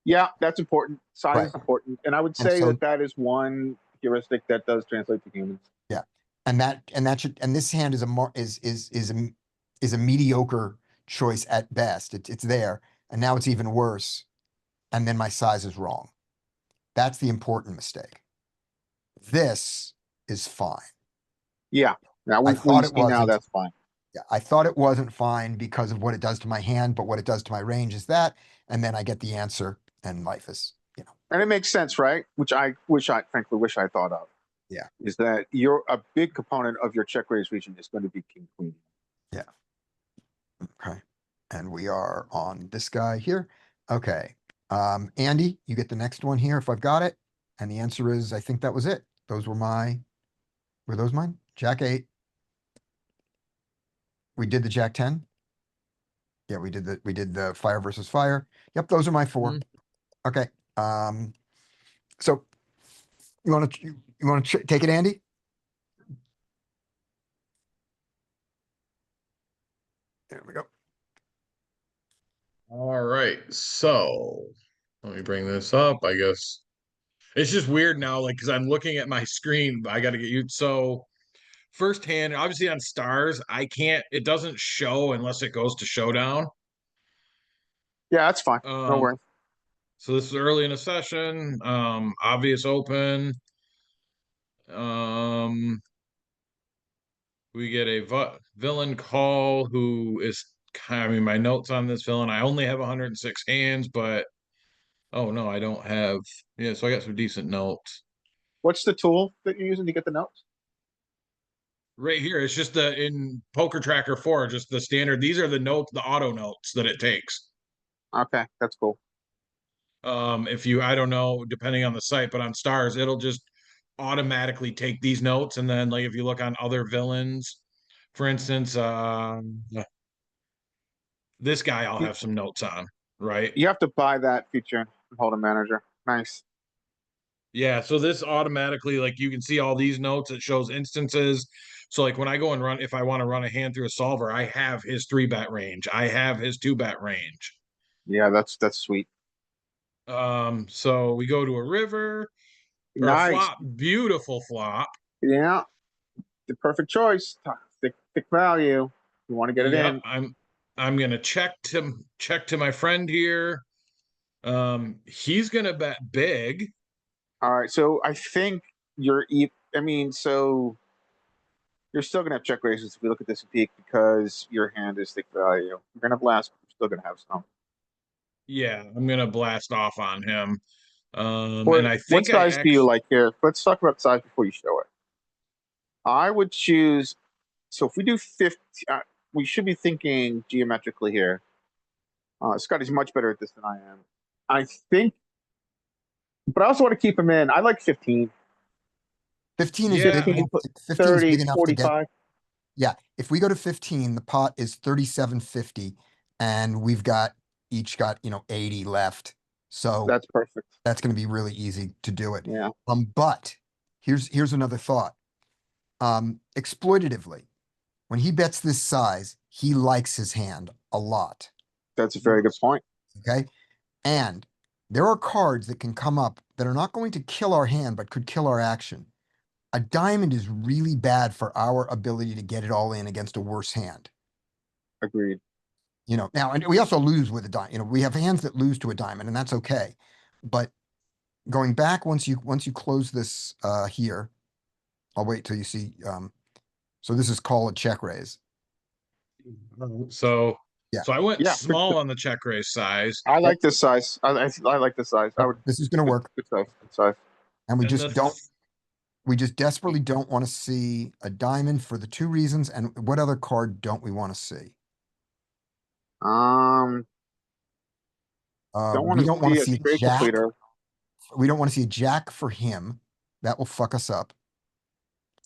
Yeah, that's important. Size is Right. important. And I would say so- that is one heuristic that does translate to humans. And this hand is a mediocre choice at best. It's there, and now it's even worse. And then my size is wrong. That's the important mistake. This is fine. Yeah. Now I we thought it see now wasn't. that's fine. Yeah, I thought it wasn't fine because of what it does to my hand, but what it does to my range is that, and then I get the answer, and life is, And it makes sense, right? Which I frankly wish I thought of. Yeah. Is that you're a big component of your check raise region is going to be king queen. okay. And we are on this guy here. Okay. Andy, you get the next one here if I've got it. And the answer is, I think that was it. Those were were those mine? Jack 8. We did the Jack 10. Yeah, we did the fire versus fire. Yep, those are my 4. Okay. So you want to take it, Andy? There we go. All right, so let me bring this up. I guess it's just weird now, like because I'm looking at my screen. I got to get you. So first hand, obviously on stars, I can't. It doesn't show unless it goes to showdown. Yeah, that's fine. No Um, worries. So this is early in the session. Obvious open. We get a villain call who is kind of, I mean, my notes on this villain. I only have 106 hands, but oh no, I don't have. Yeah, so I got some decent notes. What's the tool that you're using to get the notes? Right here, it's just the in Poker Tracker 4, just the standard. These are the notes, the auto notes that it takes. Okay, that's cool. If you, I don't know, depending on the site, but on stars, it'll just automatically take these notes. And then like if you look on other villains, for instance, this guy I'll have some notes on, right? You have to buy that feature and hold a manager. Nice. Yeah, so this automatically, like you can see all these notes, it shows instances. So like when I go and run, if I want to run a hand through a solver, I have his 3-bet range. I have his 2-bet range. Yeah, that's sweet. So we go to a river or a Nice. flop, beautiful flop. Yeah. The perfect choice. Thick value. You want to get it Yep, in. I'm gonna check to my friend here. He's gonna bet big. All right. So I think so you're still gonna have check raises if we look at this peak because your hand is thick value. You're gonna blast, but you're still gonna have some. Yeah, I'm gonna blast off on him. What, And I what think I size do you actually, like here? Let's talk about size before you show it. I would choose. So if we do 50, we should be thinking geometrically here. Scotty's much better at this than I am. I think, but I also want to keep him in. I like 15, 15 is Yeah, big. 15, 15 is 30, big enough to get. 45. Yeah, if we go to 15, the pot is 37.50, and we've got each got 80 left. So That's perfect. that's gonna be really easy to do it. Yeah, But here's another thought. Exploitatively, when he bets this size, he likes his hand a lot. that's a very good point. Okay. And there are cards that can come up that are not going to kill our hand, but could kill our action. A diamond is really bad for our ability to get it all in against a worse hand. Agreed. Now, and we also lose with a diamond. We have hands that lose to a diamond, and that's okay. But going back, once you close this here, I'll wait till you see. So this is call a check raise. So, Yeah. so I went Yeah, small on the check raise size. I like this size. I like this size. I would. This is going to work, Good size. Good size. and we And just the don't. We just desperately don't want to see a diamond for the two reasons. And what other card don't we want to see? Don't want We to don't want see to a see a straight jack. completer. We don't want to see a jack for him. That will fuck us up.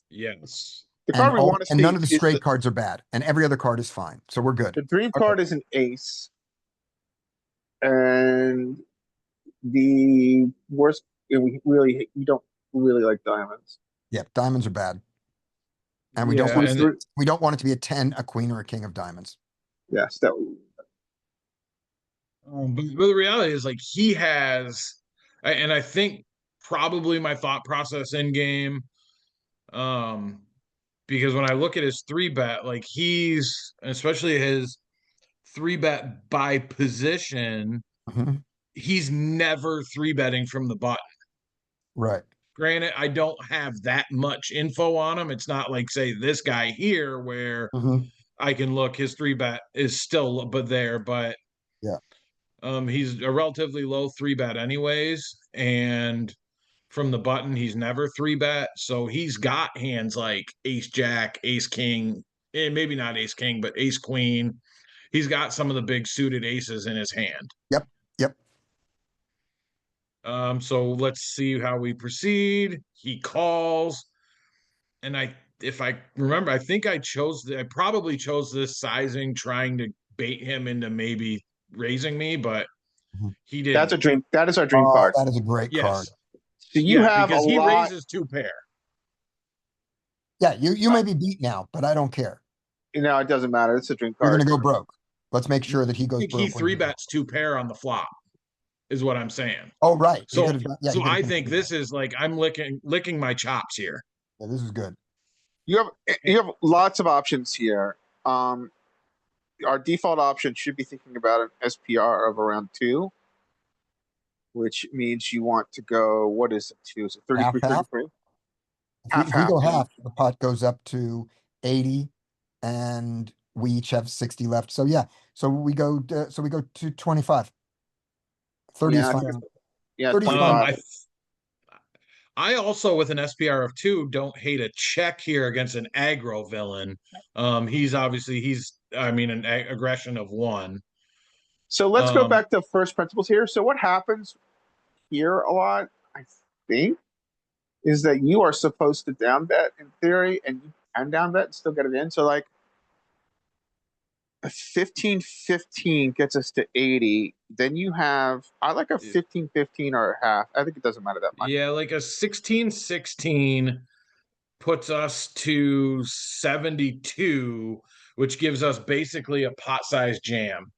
Yes. The card we want to see. And none of the is straight cards are bad, and every other card is fine. So we're good. The dream Okay. card is an ace. And the worst, we don't really like diamonds. Yeah, diamonds are bad. And we Yeah, don't want and to, we don't want it to be a 10, a queen, or a king of diamonds. Yes, that would. But the reality is, like, he has, and I think probably my thought process in game, because when I look at his 3-bet, like, he's, especially his 3-bet by position, Mhm. he's never 3-betting from the button. Right. Granted, I don't have that much info on him. It's not like, say, this guy here where Mhm. I can look, his 3-bet is still but there, but Yeah. he's a relatively low 3-bet anyways, and from the button he's never 3-bet, so he's got hands like ace jack, ace king, and maybe not ace king, but ace queen. He's got some of the big suited aces in his hand. Yep. Yep. So let's see how we proceed. He calls, and if I remember, I think I probably chose this sizing, trying to bait him into maybe raising me, but Mhm. he didn't. That's a dream. That is our dream Oh, card. that is a great card. Yes. So you Yeah, have a because he lot. raises 2-pair. Yeah, you may be beat now, but I don't care. It doesn't matter. It's a dream You're card. gonna go broke. Let's make sure that he I goes think broke. he when you- 3-bets 2-pair on the flop, is what I'm saying. Oh, right. He So, could've done- yeah, he so could've I done think 3-bet. this is like I'm licking my chops here. Yeah, this is good. You have lots of options here. Our default option should be thinking about an SPR of around 2, which means you want to go. What is it? 2? Is it 33, Half? 33? If we go yeah. half, the pot goes up to 80, and we each have 60 left. So yeah, so we go to 25. 30 is Yeah, I fine. think Yeah, 30 is 25. I also, with an SPR of 2, don't hate a check here against an aggro villain. He's an aggression of 1. So let's go Um, back to first principles here. So what happens here a lot, I think, is that you are supposed to down bet in theory, and you can down bet and still get it in. So like a 15-15 gets us to 80. Then you have I like a 15-15 or a half. I think it doesn't matter that much. Yeah, like a 16-16 puts us to 72, which gives us basically a pot-sized jam.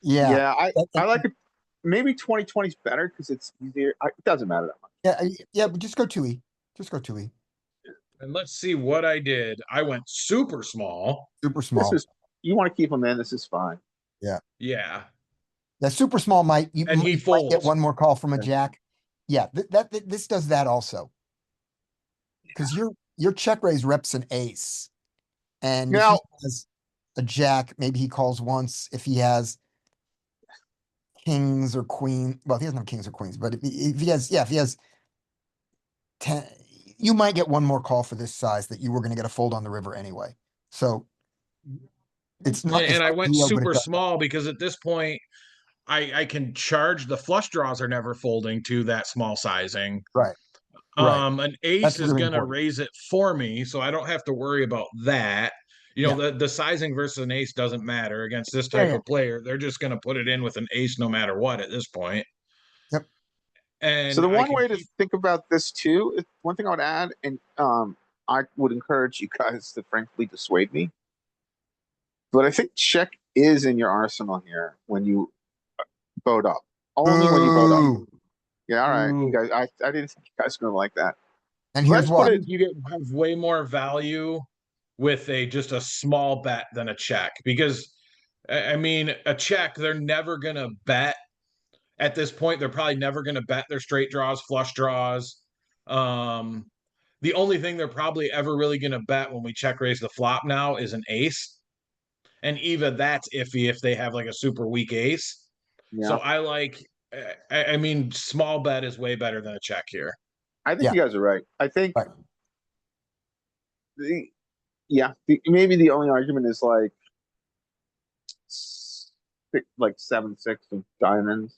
Yeah. Yeah, I like it. Maybe 20-20 is better because it's easier. It doesn't matter that much. Yeah, but just go 2E. Just go 2E. And let's see what I did. I went super small. Super small. You want to keep them in. This is fine. Yeah. That super small And he you might get folds. one more call from a Okay. jack. Yeah, this does that also. Because your check raise reps an ace. And if Now- he has a jack, maybe he calls once. If he has kings or queen, well, he doesn't have kings or queens, but if he has 10, you might get one more call for this size that you were going to get a fold on the river anyway. So it's not. And I went ideal, but it super does- small because at this point, I can charge the flush draws are never folding to that small sizing. Right. Right. An ace That's is really gonna important. raise it for me, so I don't have to worry about that. The sizing versus an ace doesn't matter against this type Yeah. of player. They're just gonna put it in with an ace no matter what at this point. And So the I one can way to keep, think about this too, one thing I would add, and I would encourage you guys to frankly dissuade me, but I think check is in your arsenal here when you boat up. Only when you boat up. Ooh, Yeah, all right. You ooh. guys, I didn't think you guys were gonna like that. And So here's let's put I why. it. think you have way more value with a just a small bet than a check because I mean a check they're never gonna bet at this point. They're probably never gonna bet their straight draws, flush draws. Um, the only thing they're probably ever really gonna bet when we check raise the flop now is an ace, and even that's iffy if they have like a super weak ace. So Yeah, I like. I mean, small bet is way better than a check here. I think Yeah, you guys are right. I think right. the yeah, maybe the only argument is like 7-6 of diamonds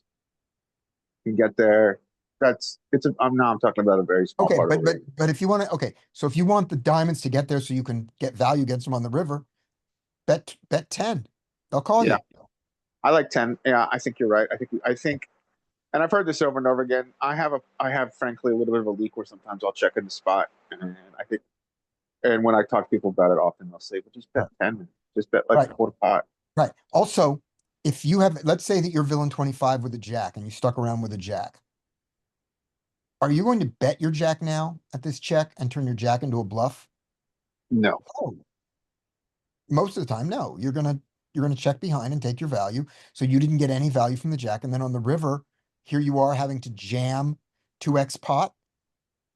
can get there. That's it's. I'm talking about a very small Okay, part of but the but range. but if you want to, okay, so if you want the diamonds to get there so you can get value against them on the river, bet 10. They'll call Yeah, you. I like 10. Yeah, I think you're right. I think, and I've heard this over and over again. I have frankly a little bit of a leak where sometimes I'll check in the spot, and I think, and when I talk to people about it, often they'll say, "Well, just bet Right, 10, just bet like right, a quarter pot." right. Also, if you have, let's say that you're villain 25 with a jack and you stuck around with a jack. Are you going to bet your jack now at this check and turn your jack into a bluff? No, Oh, most of the time, no. You're gonna check behind and take your value. So you didn't get any value from the jack. And then on the river, here you are having to jam 2x pot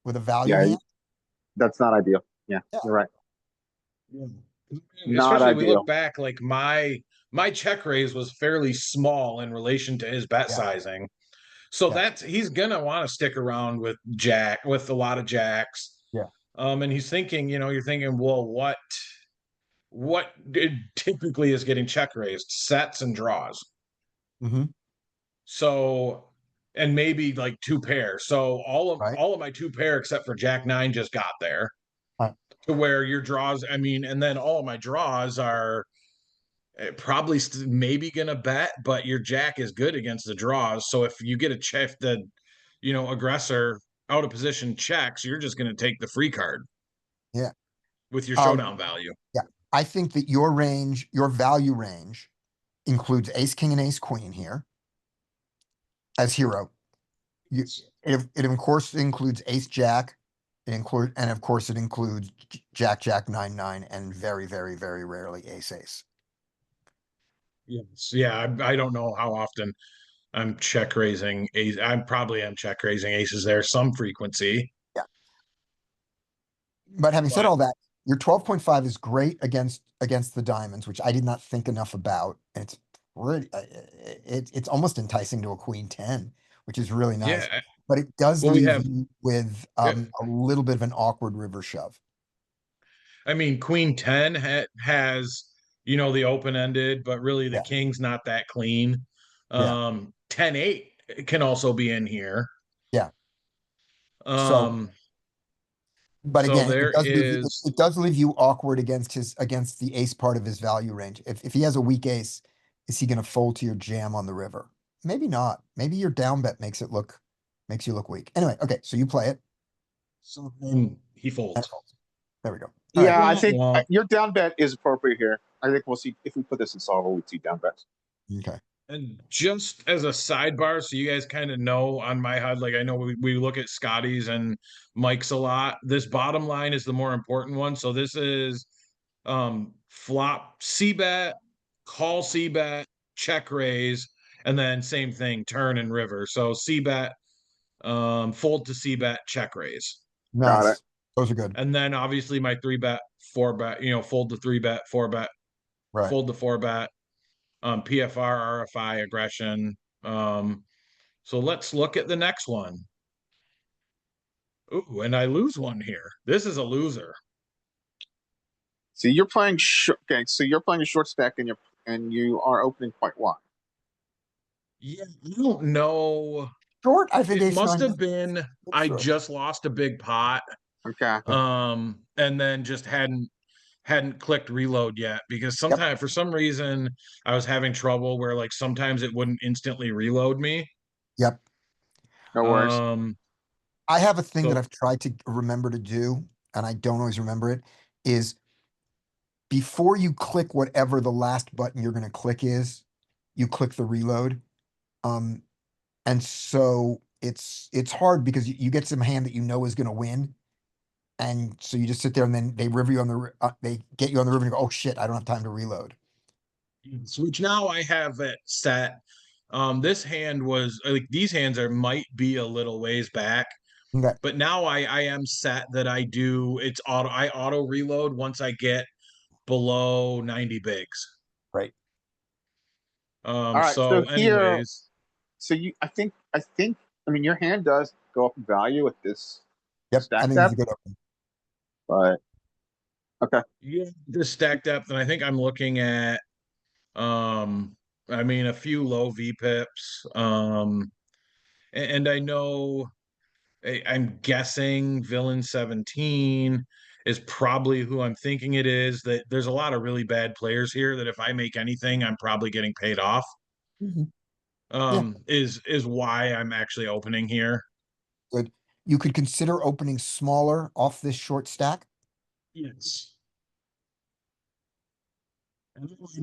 with a value yeah, hand. that's not ideal. Yeah, Yeah. you're right. Yeah. Not Especially we look ideal. back, like my check raise was fairly small in relation to his bet Yeah. sizing. So Yeah. that's he's gonna want to stick around with a lot of jacks. Yeah. And he's thinking, you're thinking, well, what typically is getting check raised? Sets and draws. Hmm. So and maybe like two pair. So Right. all of my two pair except for Jack 9 just got there Right. to where your draws, I mean, and then all of my draws are probably maybe gonna bet, but your jack is good against the draws. So if you get a check, the aggressor out of position checks, you're just gonna take the free card Yeah. with your Um, showdown value. yeah. I think that your range, your value range includes ace, king, and ace, queen here as hero. It of course includes ace, jack. And of course it includes jack, jack, 9, 9, and very, very, very rarely ace, ace. Yes. Yeah, I don't know how often I'm check raising ace. I probably am check raising aces there some frequency, Yeah. But having said but all that, your 12.5 is great against the diamonds, which I did not think enough about. And it's pretty, it's almost enticing to a queen 10, which is really nice. yeah. But it does Well, we leave have. you with Yeah, a little bit of an awkward river shove. I mean, Queen 10 has the open ended, but really the Yeah, king's not that clean. yeah, 10-8 can also be in here. yeah. So, Um, but so again, there is, it does leave you awkward against the ace part of his value range. If he has a weak ace, is he going to fold to your jam on the river? Maybe not. Maybe your down bet makes you look weak. Anyway, okay, so you play it. so then he And it folds. folds. There we go. All right. Yeah, I think Well, your down bet is appropriate here. I think we'll see if we put this in solver, we'd see down bets. Okay. and just as a sidebar, so you guys kind of know on my HUD, like I know we look at Scotty's and Mike's a lot. This bottom line is the more important one. So this is flop C bet, call C bet, check raise, and then same thing, turn and river. So C bet, fold to C bet, check raise. Got it. Nice. Those are good. And then obviously my 3 bet, 4 bet, fold to 3 bet, 4 bet, Right. fold to 4 bet, PFR, RFI, aggression. So let's look at the next one. Ooh, and I lose one here. This is a loser. So you're playing short. Okay, so you're playing a short stack, and you are opening quite wide. Yeah, I don't know. Short, I think It ace must nine. have been I Sure. just lost a big pot. Okay. And then just hadn't clicked reload yet because Yep. sometimes for some reason I was having trouble where like sometimes it wouldn't instantly reload me. Yep. No worries. I have a thing that So- I've tried to remember to do, and I don't always remember it, is before you click whatever the last button you're gonna click is, you click the reload. Um, and so it's hard because you get some hand that you know is gonna win. And so you just sit there and then they river you on they get you on the river and you go, oh shit, I don't have time to reload. Which now I have it set. This hand was like these hands are might be a little ways back, Okay, but now I am set that I do it's I auto reload once I get below 90 bigs. right. All right, so So here, anyways, so I mean, your hand does go up in value with this Yep, I stack think it's a depth, good open. but okay. yeah, this stack depth, and I think I'm looking at I mean a few low V pips. And I know I'm guessing Villain 17 is probably who I'm thinking it is. That there's a lot of really bad players here that if I make anything, I'm probably getting paid off. Mhm. Yeah, Is why I'm actually opening here. good. You could consider opening smaller off this short stack. Yes.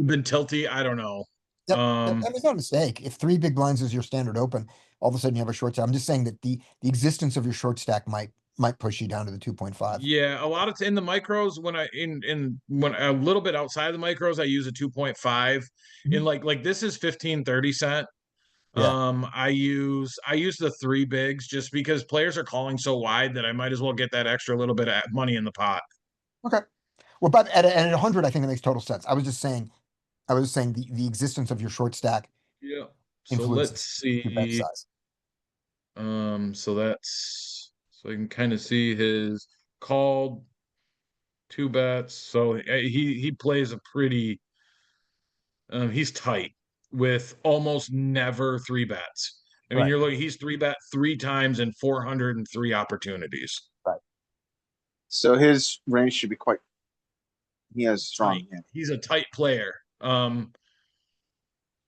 Been tilty, I don't know. Yep, and it's not a mistake. If three big blinds is your standard open, all of a sudden you have a short stack. I'm just saying that the existence of your short stack might push you down to the 2.5. Yeah, a lot of in the micros when I in when a little bit outside of the micros, I use a 2.5. In Mhm. like this is 15-30 cent. Yeah. I use the three bigs just because players are calling so wide that I might as well get that extra little bit of money in the pot. Okay. Well, but at 100, I think it makes total sense. I was just saying the existence of your short stack Yeah. So let's influences your bet see. size. So that's so I can kind of see his called two bets. So he plays a pretty he's tight with almost never three bets. I mean, Right. you're looking he's three bet three times in 403 opportunities. Right. So his range should be quite. He has strong Tight. hand. He's a tight player.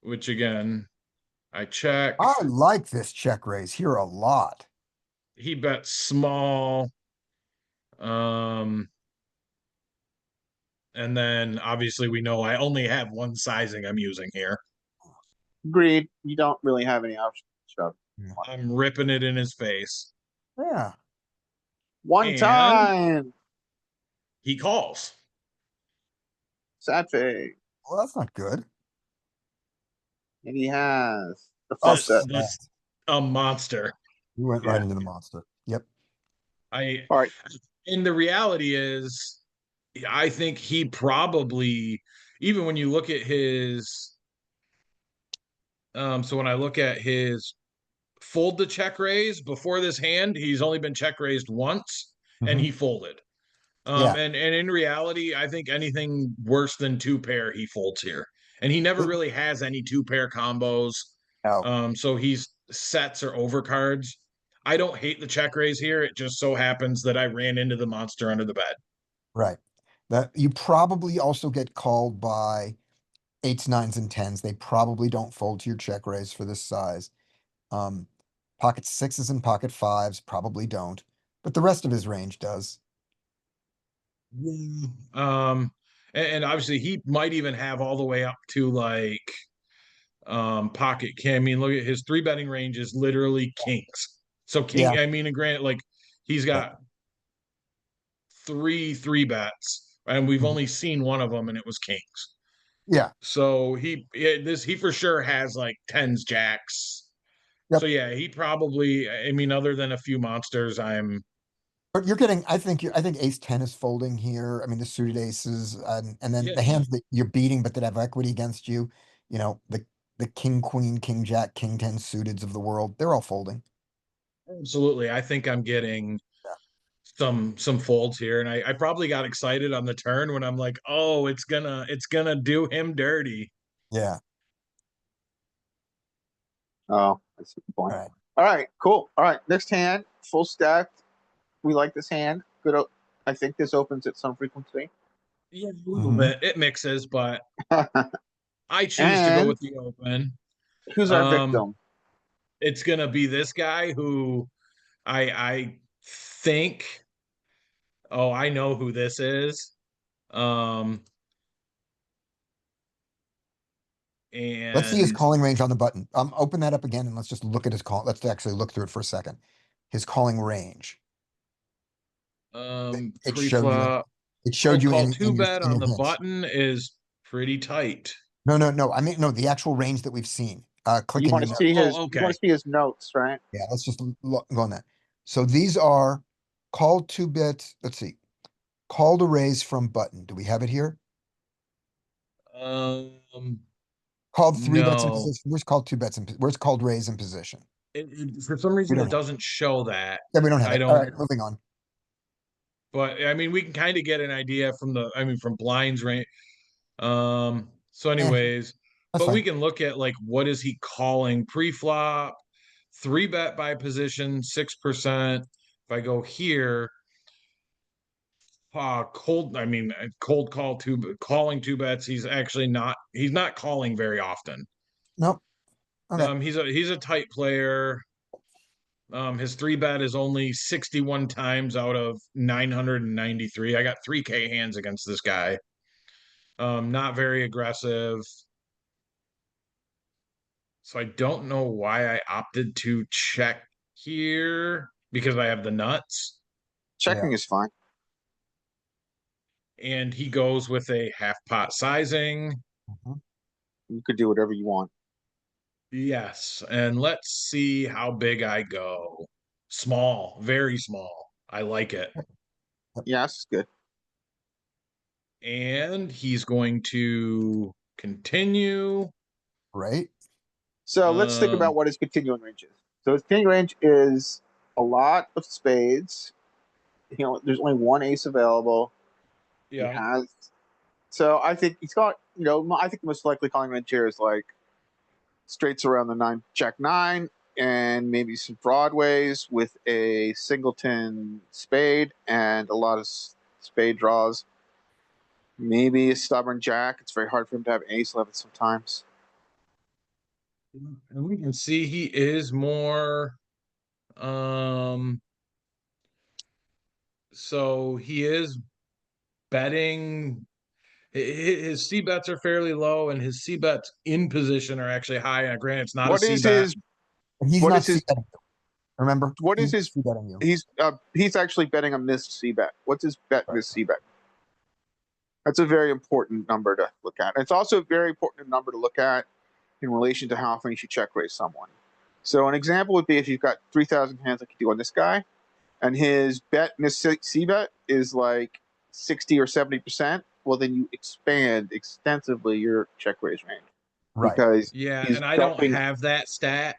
Which again, I check. I like this check raise here a lot. He bet small. Um, and then obviously we know I only have one sizing I'm using here. Agreed. You don't really have any options. Shove. I'm ripping it in his face. Yeah. One And time, he calls. sad face, Well, that's not good. and he has the Oh, flop This set. this a monster. You went Yeah. right into the monster. Yep. I All right. and the reality is I think he probably even when you look at his so when I look at his fold the check raise before this hand, he's only been check raised once and Mhm. he folded. Yeah. And in reality, I think anything worse than two pair he folds here. And he never It- really has any two pair combos. No. So he's sets or overcards. I don't hate the check raise here. It just so happens that I ran into the monster under the bed. Right. That you probably also get called by eights, nines, and tens. They probably don't fold to your check raise for this size. Um, pocket sixes and pocket fives probably don't, but the rest of his range does. Yeah. And obviously he might even have all the way up to like pocket king. I mean, look at his three betting range is literally kings. So king, Yeah. I mean, and granted, like he's got three bets, and we've Mhm. only seen one of them, and it was kings. Yeah. So he for sure has like tens, jacks. Yep. So yeah, he probably. I mean, other than a few monsters, But you're getting, I think ace 10 is folding here. I mean, the suited aces, and then yeah, the hands that you're beating, but that have equity against you, the king, queen, king, jack, king 10 suiteds of the world, they're all folding. absolutely. I think I'm getting Yeah. some folds here, and I probably got excited on the turn when I'm like, oh, it's gonna do him dirty. Yeah. Oh, that's the All point. right. All right, cool. All right, next hand, full stack. We like this hand. Good. I think this opens at some frequency. Yeah, a little Mhm. bit. It mixes, but I choose to go And with the open. who's our Um, victim? it's gonna be this guy who I think, oh, I know who this is. Um Let's see his and calling range on the button. Open that up again and let's just look at his call. Let's actually look through it for a second. His calling range. It showed you in, pre-flop it showed you call in two bet in on your the hints. button is pretty tight. No. I mean, no, the actual range that we've seen. Click You in want your to notes. see his, Oh, you want okay. to see his notes, right? Yeah, let's just go on that. So these are called 2-bit. Let's see. Call to raise from button. Do we have it here? Um Called 3 bets in no. position. Where's called 2 bets in, where's called raise in position? For some We reason don't it have it. doesn't show that. Yeah, we don't have I it. All don't, right, moving on. but I mean we can kind of get an idea from from blinds range. So anyways, That's but we fine. can look at like what is he calling pre-flop, 3-bet by position, 6%. If I go here, cold call calling 2 bets. He's not calling very often. Nope. Okay. He's a tight player. His 3-bet is only 61 times out of 993. I got 3K hands against this guy. Not very aggressive. So I don't know why I opted to check here because I have the nuts. Checking is fine. And he goes with a half pot sizing. Mhm. You could do whatever you want. Yes. And let's see how big I go. Small, very small. I like it. Yes, it's good. And he's going to continue. Right. So let's think about what his continuing range is. So his continuing range is a lot of spades. You know, there's only one ace available. He Yeah. has. So I think he's got. You know, I think the most likely calling range here is like straights around the 9, Jack 9, and maybe some broadways with a singleton spade and a lot of spade draws. Maybe a stubborn Jack. It's very hard for him to have ace 11 sometimes. And we can see he is more so he is betting. His C bets are fairly low, and his C bets in position are actually high. And granted, it's not a What C is bet. his? And he's What not is his? c-betting you. Remember? What is his? C-betting you. He's actually betting a missed C bet. What's his bet Right. missed C bet? That's a very important number to look at. It's also a very important number to look at in relation to how often you should check raise someone. So an example would be if you've got 3,000 hands like you do on this guy, and his bet missed C bet is like 60 or 70%. Well, then you expand extensively your check raise range. Right. Because Yeah, he's and I don't dumping- have that stat.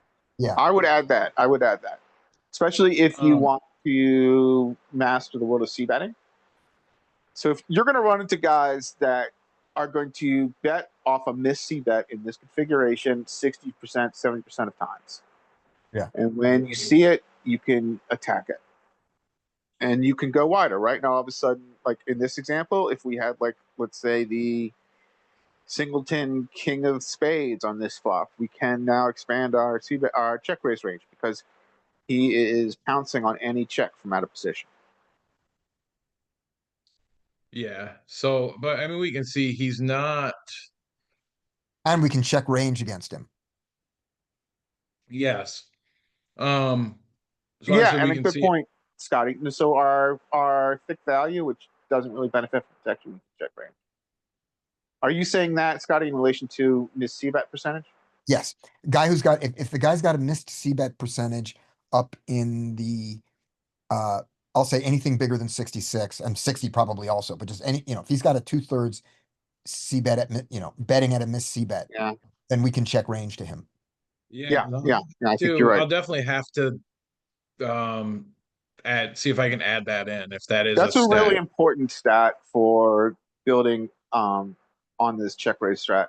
I would add that. Especially if you Um, want to master the world of c betting. So if you're going to run into guys that are going to bet off a missed c bet in this configuration 60%, 70% of times. Yeah. And when you see it, you can attack it. And you can go wider. Right now, all of a sudden, like in this example, if we had like, let's say the singleton king of spades on this flop, we can now expand our check raise range because he is pouncing on any check from out of position. Yeah. So, but I mean, we can see he's not. And we can check range against him. Yes. So Yeah, obviously and we a can good see. point, Scotty. So our thick value, which doesn't really benefit from protection, we can check range. Are you saying that, Scotty, in relation to miss c-bet percentage? Yes. Guy who's got, if the guy's got a missed c-bet percentage up in the, I'll say anything bigger than 66 and 60 probably also, but just any, if he's got a 2/3 c-bet at, betting at a missed c-bet, Yeah. then we can check range to him. Yeah. I think you're right. I'll definitely have to see if I can add that in if that is That's a a stat. really important stat for building on this check raise strat.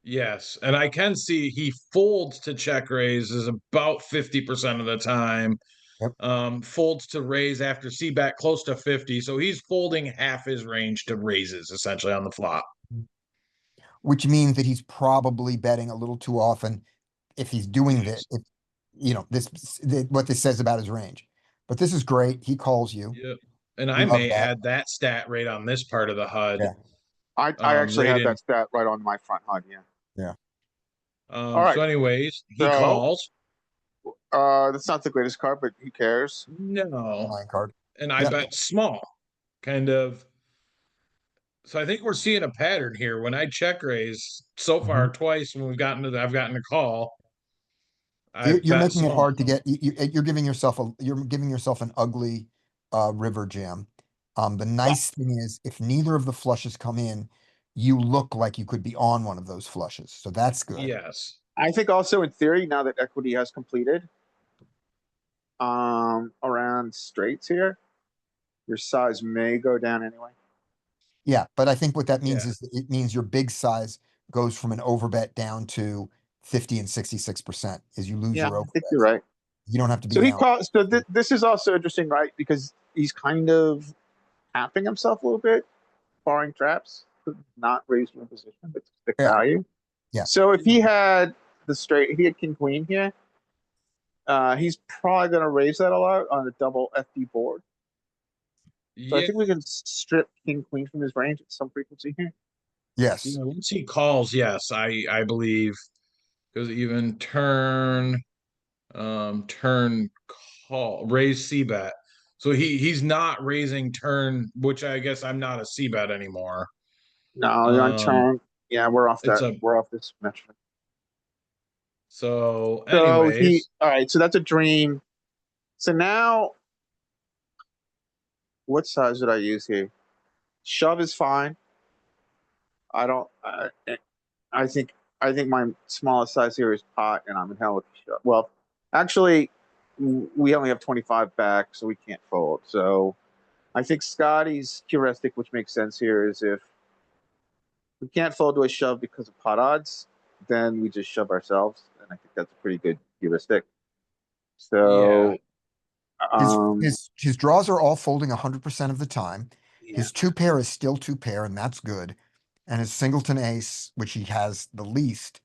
Yes, and I can see he folds to check raises about 50% of the time. Yep. Folds to raise after c-bet close to 50, so he's folding half his range to raises essentially on the flop. Which means that he's probably betting a little too often. If he's doing this, you know, what this says about his range. But this is great. He calls you. Yep. And We I love may that. add that stat right on this part of the HUD. Yeah. I actually right had in. that stat right on my front HUD, yeah. All right. So anyways, he So- calls. That's not the greatest card, but who cares? No. Line card. And I Yeah. bet small, kind of. So I think we're seeing a pattern here. When I check raise so far twice when I've gotten a call. You're bet making it small. hard to get, you're giving yourself an ugly, river jam. The nice thing is if neither of the flushes come in, you look like you could be on one of those flushes. So that's good. Yes. I think also in theory, now that equity has completed, around straights here, your size may go down anyway. Yeah, but I think what that means Yeah. is that it means your big size goes from an overbet down to 50 and 66% as you lose Yeah, your I think overbet. you're right. You don't have to be So he down. calls. So this is also interesting, right? Because he's kind of tapping himself a little bit, barring traps, could not raise from position, but stick Yeah. value. Yeah. So if he had the straight, if he had king queen here, he's probably going to raise that a lot on a double FD board. So I Yeah. think we can strip king queen from his range at some frequency here. Yes. You know, once he calls, yes, I believe because even turn call raise C bet. So he's not raising turn, which I guess I'm not a C bet anymore. No, you're on turn. Yeah, we're off it's that. We're off this metric. So So anyways, all right. So that's a dream. So now, what size did I use here? Shove is fine. I don't. I think my smallest size here is pot, and I'm in hell with the shove. Well, actually, we only have 25 back, so we can't fold. So I think Scotty's heuristic, which makes sense here, is if we can't fold to a shove because of pot odds, then we just shove ourselves, and I think that's a pretty good heuristic. So, His draws are all folding 100% of the time. yeah. His two pair is still two pair, and that's good. And his singleton ace, which he has the least,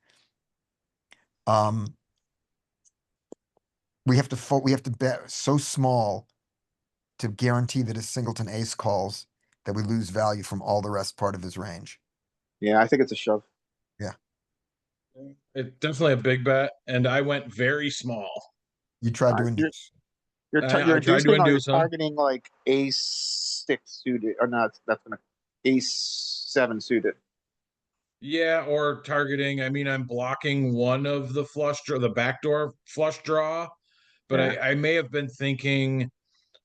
we have to bet so small to guarantee that his singleton ace calls that we lose value from all the rest part of his range. Yeah, I think it's a shove. it's definitely a big bet, and I went very small. You tried to You're- induce. You're, I you're tried to inducing or you're induce him. targeting like ace 6 suited, or not? That's gonna ace 7 suited. Yeah, or targeting. I mean, I'm blocking one of the flush draw, the backdoor flush draw, but Yeah. I may have been thinking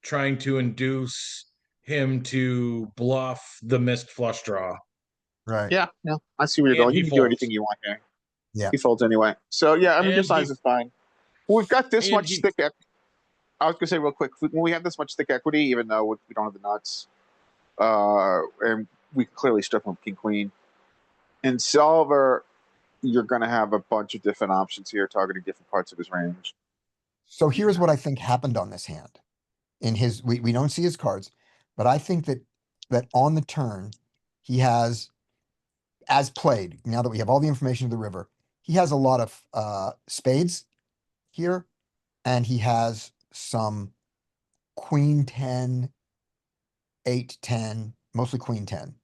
trying to induce him to bluff the missed flush draw. Right. Yeah, yeah. I see where you're And going. he You can do folds. anything you want here. Yeah. He folds anyway. So yeah, I mean, your And size he- is fine. We've got this and much he- thick equity. I was gonna say real quick, when we have this much thick equity, even though we don't have the nuts, and we clearly strip him king queen. In solver, you're gonna have a bunch of different options here, targeting different parts of his range. So here's what I think happened on this hand. In his, we don't see his cards, but I think that on the turn, he has, as played, now that we have all the information of the river, he has a lot of spades here, and he has some queen 10, 8, 10, mostly queen 10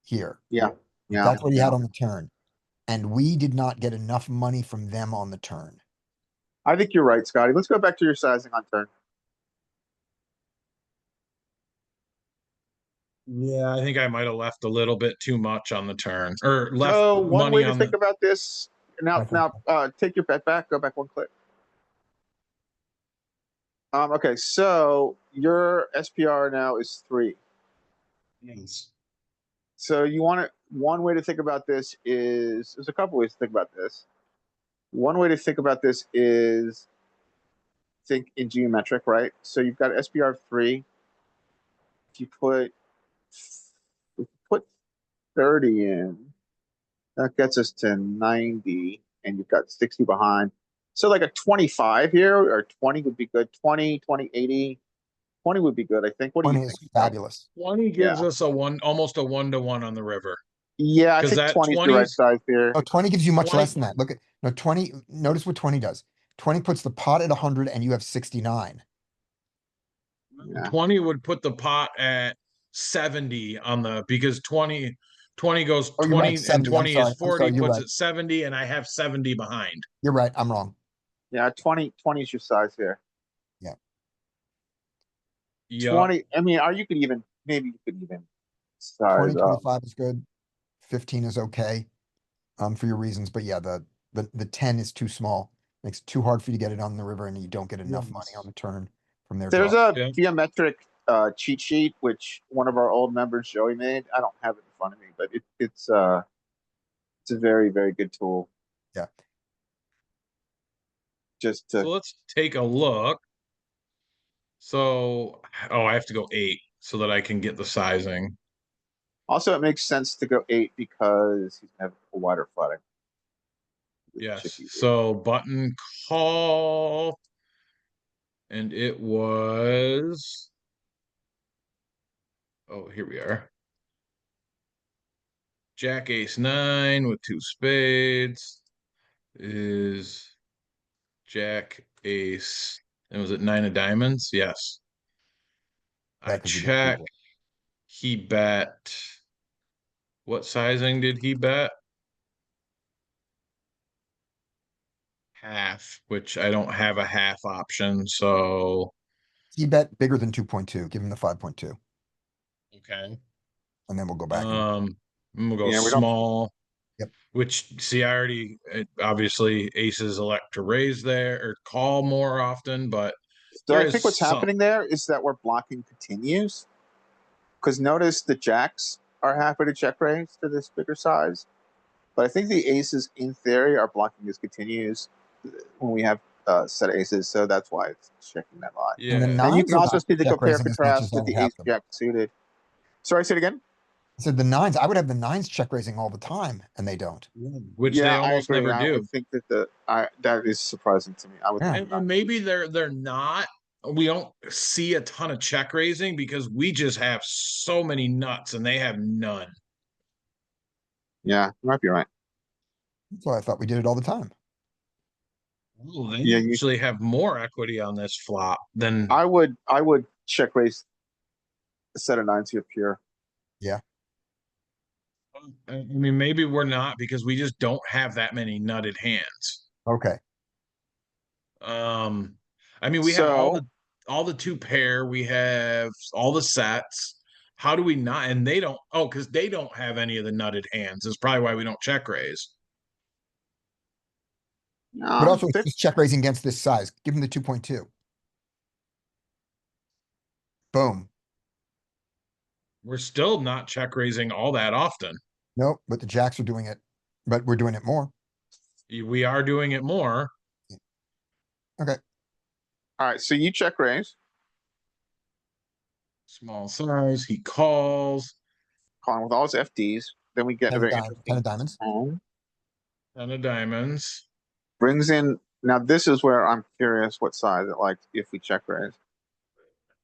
here. Yeah, yeah. That's what he had yeah. on the turn. And we did not get enough money from them on the turn. I think you're right, Scotty. Let's go back to your sizing on turn. Yeah, I think I might have left a little bit too much on the turn, or left So one money way to on think the. about this. Now, Okay. take your bet back. Go back one click. Okay, so your SPR now is 3. Yes. So you want to, one way to think about this is, there's a couple ways to think about this. One way to think about this is think in geometric, right? So you've got SPR of 3. If you put 30 in, that gets us to 90, and you've got 60 behind. So like a 25 here, or 20 would be good. 20, 20, 80. 20 would be good, I think. What do 20 you is think? fabulous. 20 gives us almost a 1-to-1 on the river. Yeah, I 'Cause think that 20 is the right 20's size here. Oh, 20 gives you much 20 less than that. Look at, no, 20, notice what 20 does. 20 puts the pot at 100 and you have 69. Yeah. 20 would put the pot at 70 on the, because 20 goes Oh, you're right, 20 and 70. I'm 20 sorry. is I'm 40, sorry. You're puts right. it 70, and I have 70 behind. You're right. I'm wrong. Yeah, 20 is your size here. Yeah. 20, I mean, or you could even, maybe you could even 20, size up. 25 is good. 15 is okay. For your reasons, but yeah, the 10 is too small. Makes it too hard for you to get it on the river and you don't get enough money on the turn from their There's draw. a Yeah. geometric cheat sheet which one of our old members, Joey, made. I don't have it in front of me, but it's a very, very good tool. Yeah. Just So to let's take a look. So, oh, I have to go 8 so that I can get the sizing. also it makes sense to go 8 because he's gonna have a wider footing. Yes. So button call. And it was, oh, here we are. Jack ace 9 with 2 spades is Jack ace, and was it 9 of diamonds? Yes. Yeah, I 'cause you did check. Google. He bet. What sizing did he bet? Half, which I don't have a half option, so He bet bigger than 2.2. Give him the 5.2, okay. and then we'll go back. We'll go Yeah, we don't- small. Yep. Which, see, I already, obviously aces elect to raise there or call more often, but So there I is think what's some- happening there is that we're blocking continues. Because notice the jacks are happy to check raise to this bigger size. But I think the aces in theory are blocking his continues when we have set aces, so that's why it's checking that line. And the Yeah, And you nines can are also not see the check compare raising as much as contrast I with would the have ace them. jack suited. Sorry, say it again. I said the nines, I would have the nines check raising all the time, and they don't. which they Yeah, almost I agree. never I do. would think that that is surprising to me. I would Yeah. think And maybe they're not. We don't see a ton of check raising because we just have so many nuts and they have none. yeah, you might be right. That's why I thought we did it all the time. Oh, they Yeah, you- actually have more equity on this flop than I would check raise a set of nines here pure. I mean, maybe we're not because we just don't have that many nutted hands. Okay. I mean, we have So- all the 2 pair, we have all the sets. How do we not? And they don't. Oh, because they don't have any of the nutted hands. Is probably why we don't check raise. But also, it's they're- just check raising against this size. Give him the 2.2. Boom. We're still not check raising all that often. Nope, but the jacks are doing it, but we're doing it more. We are doing it more. Okay. all right, so you check raise, Small size. He calls. calling with all his FDs. Then we get a 10 very of interesting diamonds. home. 10 of diamonds. Brings in, now this is where I'm curious what size it likes if we check raise.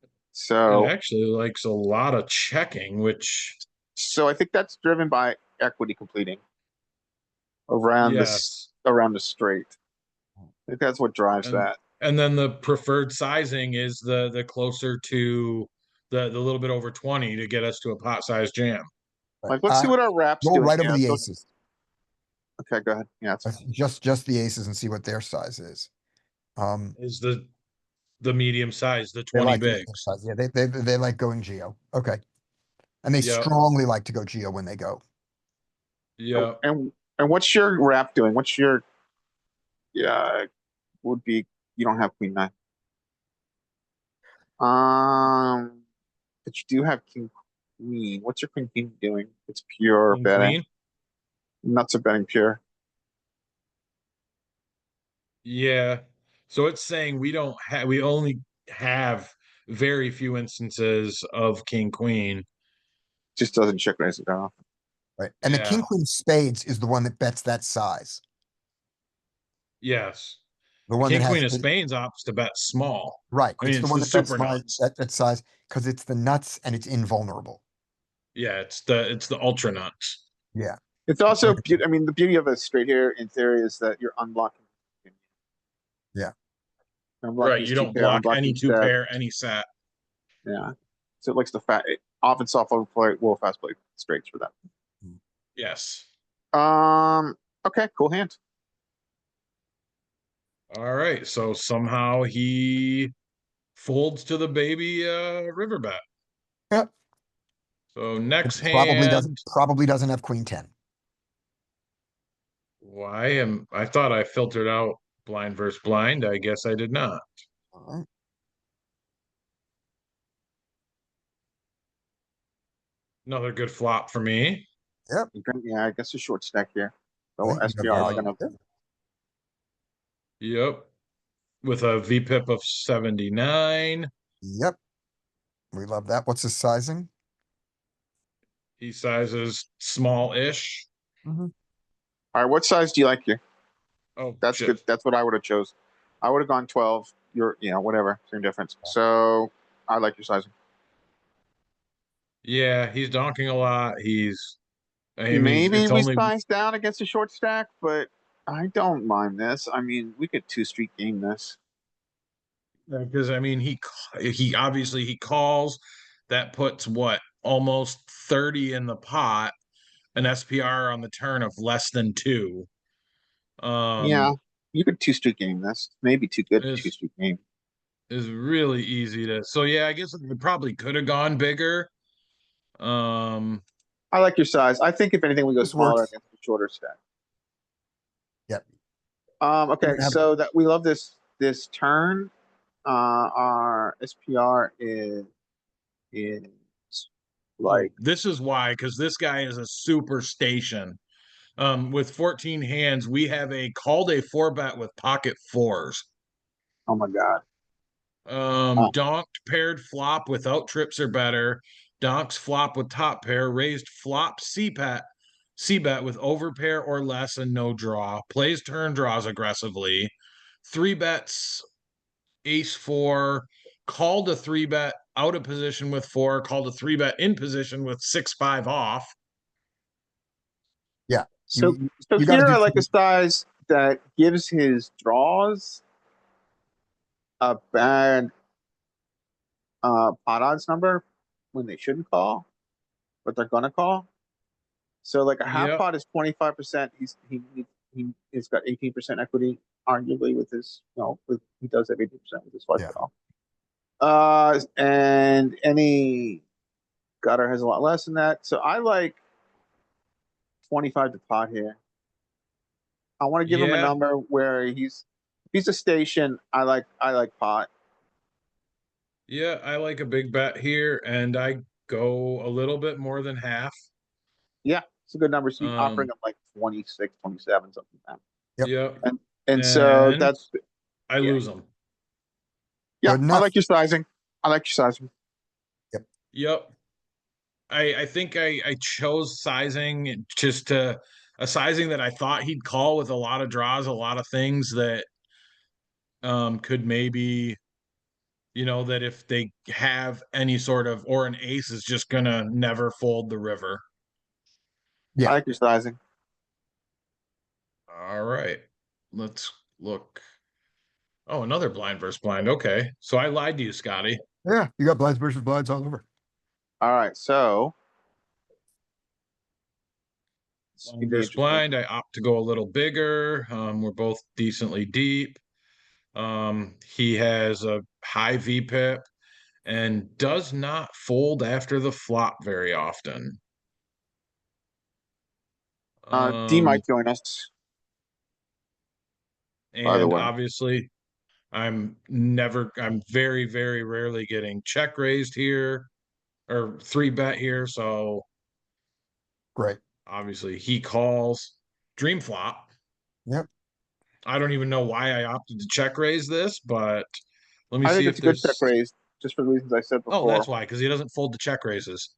It So, actually likes a lot of checking, which so I think that's driven by equity completing around yes. around the straight. I think that's what drives And- that. And then the preferred sizing is the closer to the little bit over 20 to get us to a pot size jam. Like, let's see what our wraps Roll doing right over here. the So- aces. Okay, go ahead. Yeah, it's fine. Just the aces and see what their size is. Is the medium size, the They 20 like the bigs. medium size. Yeah, they like going geo. Okay. And they Yep. strongly like to go geo when they go. Yeah. And what's your wrap doing? What's your would be, you don't have queen nine. But you do have king queen. What's your queen doing? It's pure King, betting. queen. Nuts are betting pure. Yeah. So it's saying we only have very few instances of king queen. Just doesn't check raise it off. Right. And the king Yeah. queen spades is the one that bets that size. Yes. The one King that has queen of the- Spain's opts to bet small. right. I mean, It's the it's one the that bets super nuts. that size because it's the nuts and it's invulnerable. Yeah, it's the ultra nuts. Yeah. It's also, I mean, the beauty of a straight here in theory is that you're unblocking. Unblock Right, these you two don't pair, block unblock any these two set. pair, any set. Yeah. So it likes the often soft overplay, will fast play straights for that. Yes. Okay, cool hand. All right, so somehow he folds to the baby river bet. Yep. So next Probably hand, doesn't have queen 10. I thought I filtered out blind versus blind. I guess I did not. All right. Another good flop for me. Yeah, I guess a short stack here. So Right, you SPR have, are gonna. Yep. With a VPIP of 79. Yep. We love that. What's his sizing? He sizes small-ish. All right, what size do you like here? Oh, That's shit. good. That's what I would have chose. I would have gone 12. You're, whatever, same difference. So I like your sizing. Yeah, he's donking a lot. I mean, Maybe it's we only size down against a short stack, but I don't mind this. I mean, we could 2-street game this. because I mean he obviously he calls that puts what almost 30 in the pot, an SPR on the turn of less than 2. Yeah, you could 2-street game this. Maybe too good to is 2-street game. is really easy to so yeah, I guess it probably could have gone bigger. Um I like your size. I think if anything, we go This smaller works. against the shorter stack. Yep. Okay, have- so that we love this turn. Our SPR is like this is why, because this guy is a super station. With 14 hands, we have a called a 4-bet with pocket 4s. oh my god. Uh, Donked paired flop without trips or better. Donks flop with top pair. Raised flop C-bet with overpair or less and no draw. Plays turn draws aggressively. 3-bets ace 4. Called a 3-bet out of position with 4. Called a 3-bet in position with 6-5 off. Yeah. so so you gotta here do I like a some- size that gives his draws a bad pot odds number when they shouldn't call, but they're gonna call. So like a half Yep. pot is 25%. He's got 18% equity, arguably with his he does have 18% with his flush Yeah. draw. And any gutter has a lot less than that. So I like 25 to pot here. I want to give him a Yeah. number where if he's a station. I like pot. Yeah, I like a big bet here, and I go a little bit more than half. Yeah, it's a good number. So you're offering Um, him like 26, 27, something like Yep. Yep. that. And so And that's I yeah. lose them. Yeah, Good I enough. like your sizing. I like your sizing. Yep. I think I chose sizing just to a sizing that I thought he'd call with a lot of draws, a lot of things that could maybe, that if they have any sort of or an ace is just gonna never fold the river. Yeah. I like your sizing. All right. Let's look. Oh, another blind versus blind. Okay. So I lied to you, Scotty. Yeah. You got blinds versus blinds all over. All right, so this is Blind gonna be versus interesting. blind. I opt to go a little bigger. We're both decently deep. He has a high VPIP and does not fold after the flop very often. D Um, might join us, by the and way. obviously, I'm very, very rarely getting check raised here or 3-bet here. So Great. obviously, he calls dream flop. Yep. I don't even know why I opted to check raise this, but let me I see think if it's a good check there's. raise, just for the reasons I said Oh, before. that's why, because he doesn't fold the check raises.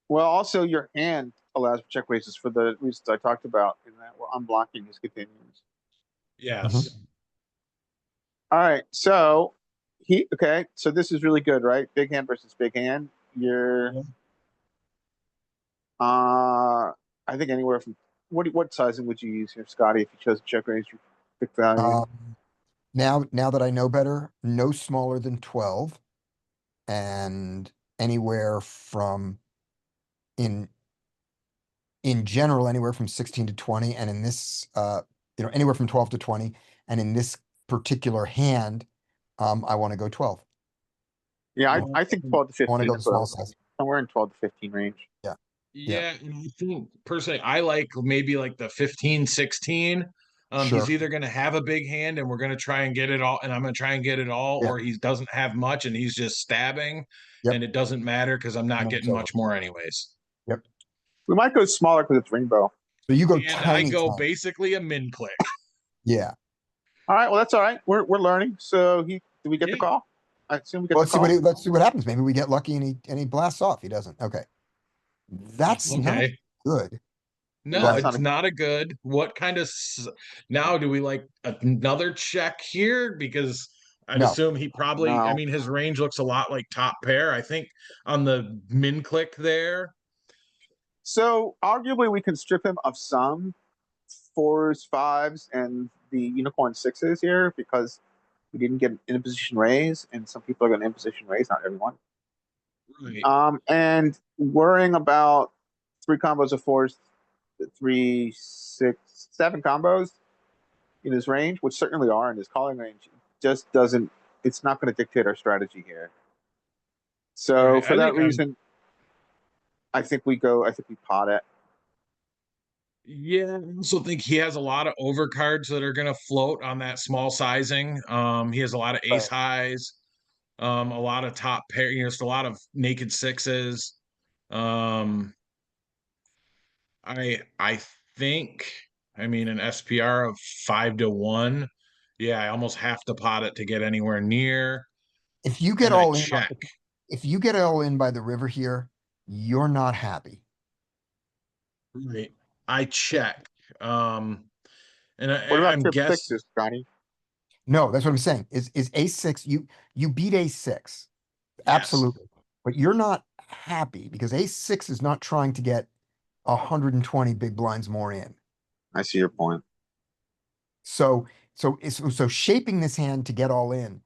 Well, also your hand allows for check raises for the reasons I talked about, in that we're unblocking his continues. Yes. All right, so so this is really good, right? Big hand versus big hand. You're I think anywhere from what sizing would you use here, Scotty, if you chose a check raise? Pick value. Now that I know better, no smaller than 12 and anywhere from in general, anywhere from 16 to 20, and in this, anywhere from 12 to 20, and in this particular hand, I want to go 12. Yeah, Yeah. I think 12 to I want to 15 go the is small size. somewhere in 12 to 15 range. Yeah. Yeah, and I think personally, I like maybe like the 15, 16. Sure. He's either going to have a big hand and we're going to try and get it all, and I'm going to try and get it all, Yeah. or he doesn't have much and he's just stabbing, Yep. and it doesn't matter because I'm not No, getting it's much more anyways. We might go smaller because it's rainbow. So you go And I tiny. go 10. basically a min click. Yeah. All right, well, that's all right. We're learning. So do we get the Yeah. call? I assume we get Well, the call. let's see what happens. Maybe we get lucky and he blasts off. He doesn't. Okay. That's not Okay. good. No, That's it's not a- not a good. What kind of now do we like another check here? Because I'd No. assume he probably, I No. mean, his range looks a lot like top pair. I think on the min click there. So arguably we can strip him of some 4s, 5s, and the unicorn 6s here because we didn't get an in position raise, and some people are going to in position raise, not everyone. Right. And worrying about 3 combos of 4s, 3, 6, 7 combos in his range, which certainly are in his calling range, just doesn't. It's not going to dictate our strategy here. So Right, for I that think I'm- reason, I think we pot it. Yeah, I also think he has a lot of overcards that are going to float on that small sizing. He has a lot of ace highs, a lot of top pair, just a lot of naked sixes. I think, I mean, an SPR of 5 to 1. Yeah, I almost have to pot it to get anywhere near. If you get And I all in, check. if you get all in by the river here, you're not happy. Right. I check. And What about I'm tip guess. sixes, Johnny? No, that's what I'm saying. Is ace-6, you beat ace-6. Absolutely. But you're not happy because ace-6 is not trying to get 120 big blinds more in. I see your point. So shaping this hand to get all in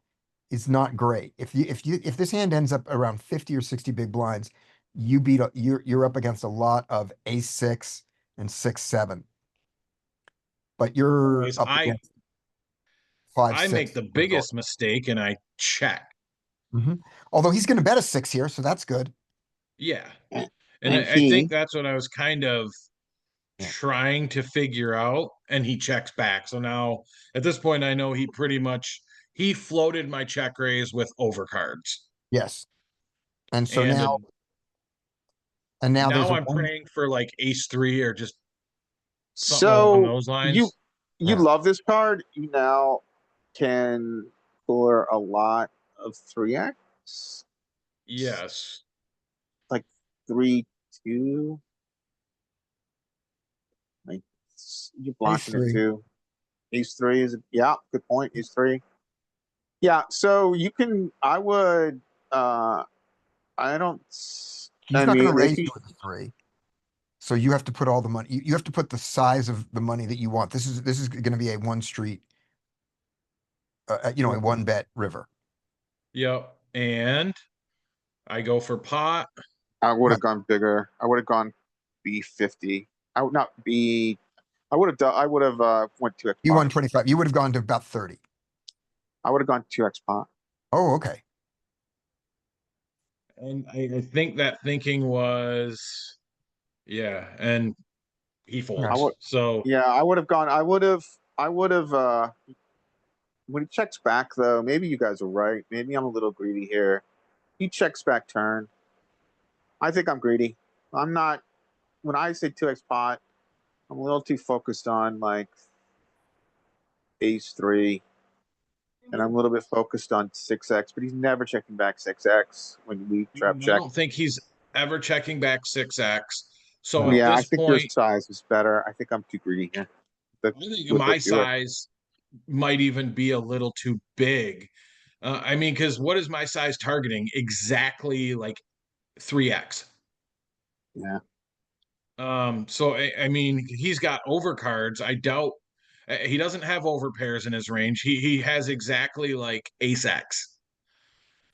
is not great. If this hand ends up around 50 or 60 big blinds, you're up against a lot of ace-6 and 6-7. But you're Anyways, up against 5-6. I make the biggest mistake and I check. Although he's going to bet a 6 here, so that's good. Yeah. And I think that's what I was kind of trying to figure out, and he checks back. So now at this point, I know he pretty much he floated my check raise with overcards. Yes. And so And now there's I'm praying for like ace-3 or just something so along those lines. you Yeah. love this card. You now can pull a lot of 3x. Yes. Like 3-2. Like you're blocking Ace-3. it too. Ace-3 is good point. Ace-3. Yeah, so you can. I would. I don't. He's I not going to mean, raise you with a 3. So you have to put all the money. You have to put the size of the money that you want. This is going to be a 1 street, a 1 bet river. Yep. And I go for pot. I would have gone bigger. I would have gone B50. I would not be. I would have done. I would have went 2x. You won 25. You would have gone to about 30. I would have gone 2x pot. Oh, okay. And I think that thinking was, yeah, and he folds. So Yeah, I would have gone. I would have. When he checks back, though, maybe you guys are right. Maybe I'm a little greedy here. He checks back turn. I think I'm greedy. I'm not. When I say 2x pot, I'm a little too focused on like ace-3. And I'm a little bit focused on 6x, but he's never checking back 6x when we trap I check. don't think he's ever checking back 6x. So Yeah, at I this think point, your size is better. I think I'm too greedy here. I think my size might even be a little too big. I mean, because what is my size targeting? Exactly like 3x. Yeah. So I mean, he's got overcards. I doubt. He doesn't have over pairs in his range. He has exactly like ace X.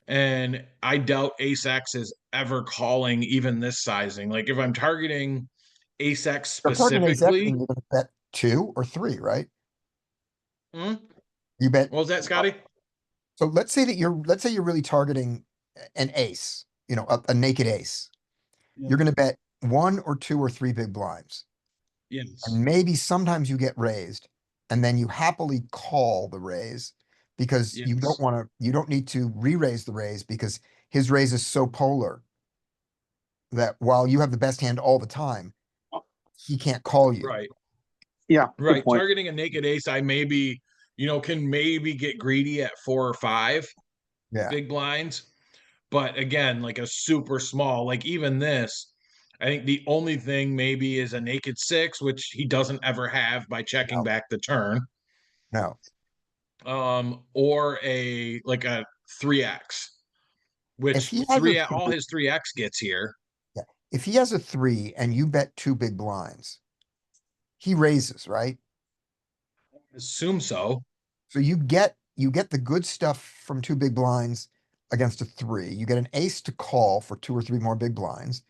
And I doubt ace X is ever calling even this sizing. Like if I'm targeting ace X You're targeting ace X specifically, and you're gonna bet 2 or 3, right? hmm? You bet. What was that, Scotty? So let's say you're really targeting an ace, a naked ace. You're gonna bet 1 or 2 or 3 big blinds. Yes. And maybe sometimes you get raised and then you happily call the raise because Yes. you don't need to re-raise the raise because his raise is so polar that while you have the best hand all the time, he can't call you. Right. Yeah, good Right. point. Targeting a naked ace, I maybe, can maybe get greedy at 4 or 5 Yeah. big blinds. But again, like a super small, like even this, I think the only thing maybe is a naked 6, which he doesn't ever have by checking No, back the turn. no. Or a 3x, If which he has a all three, his 3x gets here. yeah. If he has a 3 and you bet 2 big blinds, he raises, right? Assume so. So you get the good stuff from 2 big blinds against a 3. You get an ace to call for 2 or 3 more big blinds,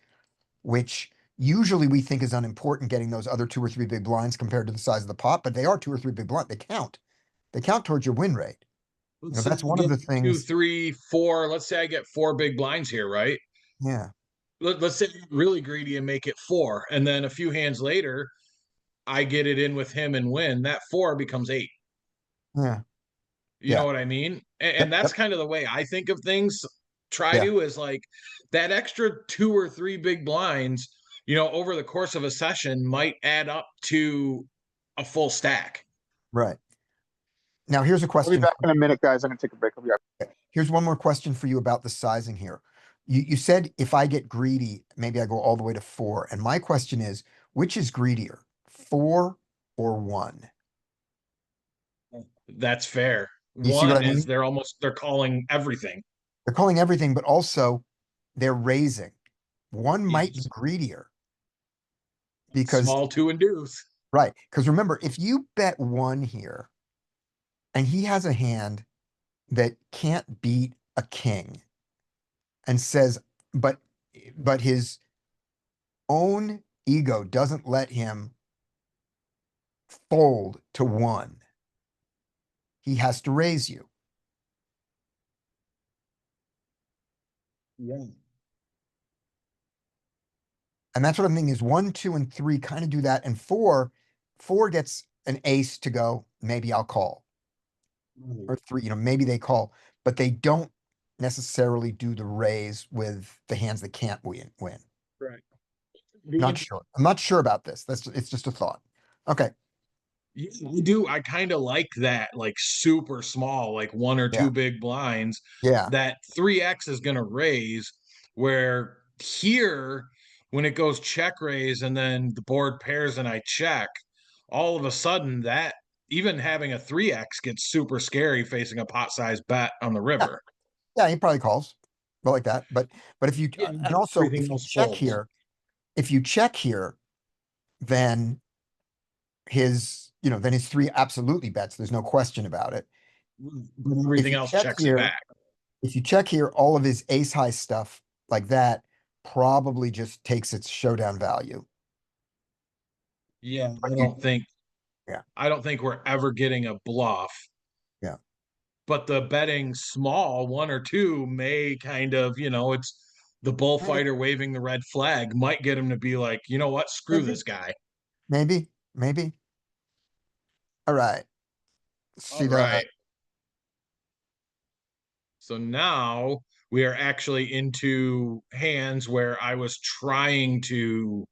which usually we think is unimportant getting those other 2 or 3 big blinds compared to the size of the pot, but they are 2 or 3 big blinds. They count. They count towards your win rate. Let's say That's I one of get the two, things. 3, 4. Let's say I get 4 big blinds here, right? Yeah. Let's say I'm really greedy and make it 4. And then a few hands later, I get it in with him and win. That 4 becomes 8. Yeah. You know Yeah. what I mean? And Yep. that's Yep. kind of the way I think of things. Try Yeah. to is like that extra 2 or 3 big blinds, over the course of a session might add up to a full stack. Right. Now here's a I'll be question. back in a minute, guys. I'm gonna take a break. I'll be back. Here's one more question for you about the sizing here. You said if I get greedy, maybe I go all the way to 4. And my question is, which is greedier, 4 or 1? That's fair. You see what I One is mean? they're calling everything. They're calling everything, but also they're raising. 1 might be Yes. greedier because, Small 2 and deuce. right. Because remember, if you bet 1 here and he has a hand that can't beat a king and says, but his own ego doesn't let him fold to 1. He has to raise you. Yeah. And that's what I'm thinking is 1, 2, and 3 kind of do that. And 4 gets an ace to go, maybe I'll call. Or 3, maybe they call, but they don't necessarily do the raise with the hands that can't win. Right. Not sure. I'm not sure about this. It's just a thought. Okay. Yeah, I do. I kind of like that, like super small, like 1 or 2 Yeah. big blinds. Yeah. That 3x is going to raise. Where here, when it goes check raise and then the board pairs and I check, all of a sudden that even having a 3x gets super scary facing a pot size bet on the Yeah. river. Yeah. He probably calls. Well, like that. But if you, Yeah, and also everything if you else check folds. here, then then his 3 absolutely bets. There's no question about it. But If everything you else check checks it here, back. all of his ace high stuff like that probably just takes its showdown value. Yeah, Yeah. I don't think we're ever getting a bluff. Yeah. But the betting small 1 or 2 may kind of, it's the bullfighter waving the red flag might get him to be like, you know what, screw Maybe. this guy. Maybe. All right. All See the right. So now we are actually into hands where I was trying to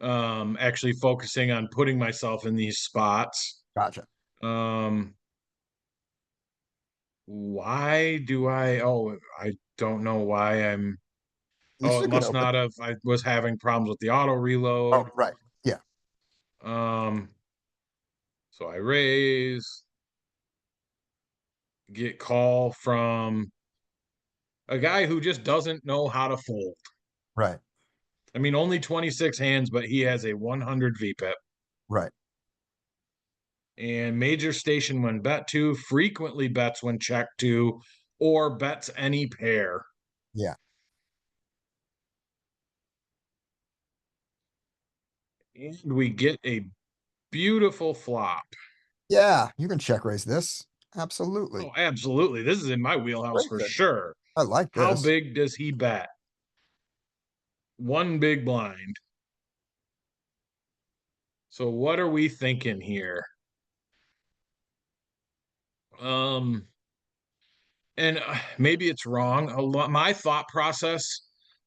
actually focusing on putting myself in these spots. gotcha. Um why do I don't know why I'm You it still could must open. not have. I was having problems with the auto Oh, reload. right. Yeah. Um, so I raise, get call from a guy who just doesn't know how to fold. Right. I mean, only 26 hands, but he has a 100 VPIP. Right. And major station when bet to, frequently bets when check to, or bets any pair. Yeah. And we get a beautiful flop. Yeah, you can check raise this. Absolutely. Oh, absolutely. This is in my wheelhouse Very for good. sure. I like How this. big does he bet? One big blind. So what are we thinking here? Um, and maybe it's wrong. My thought process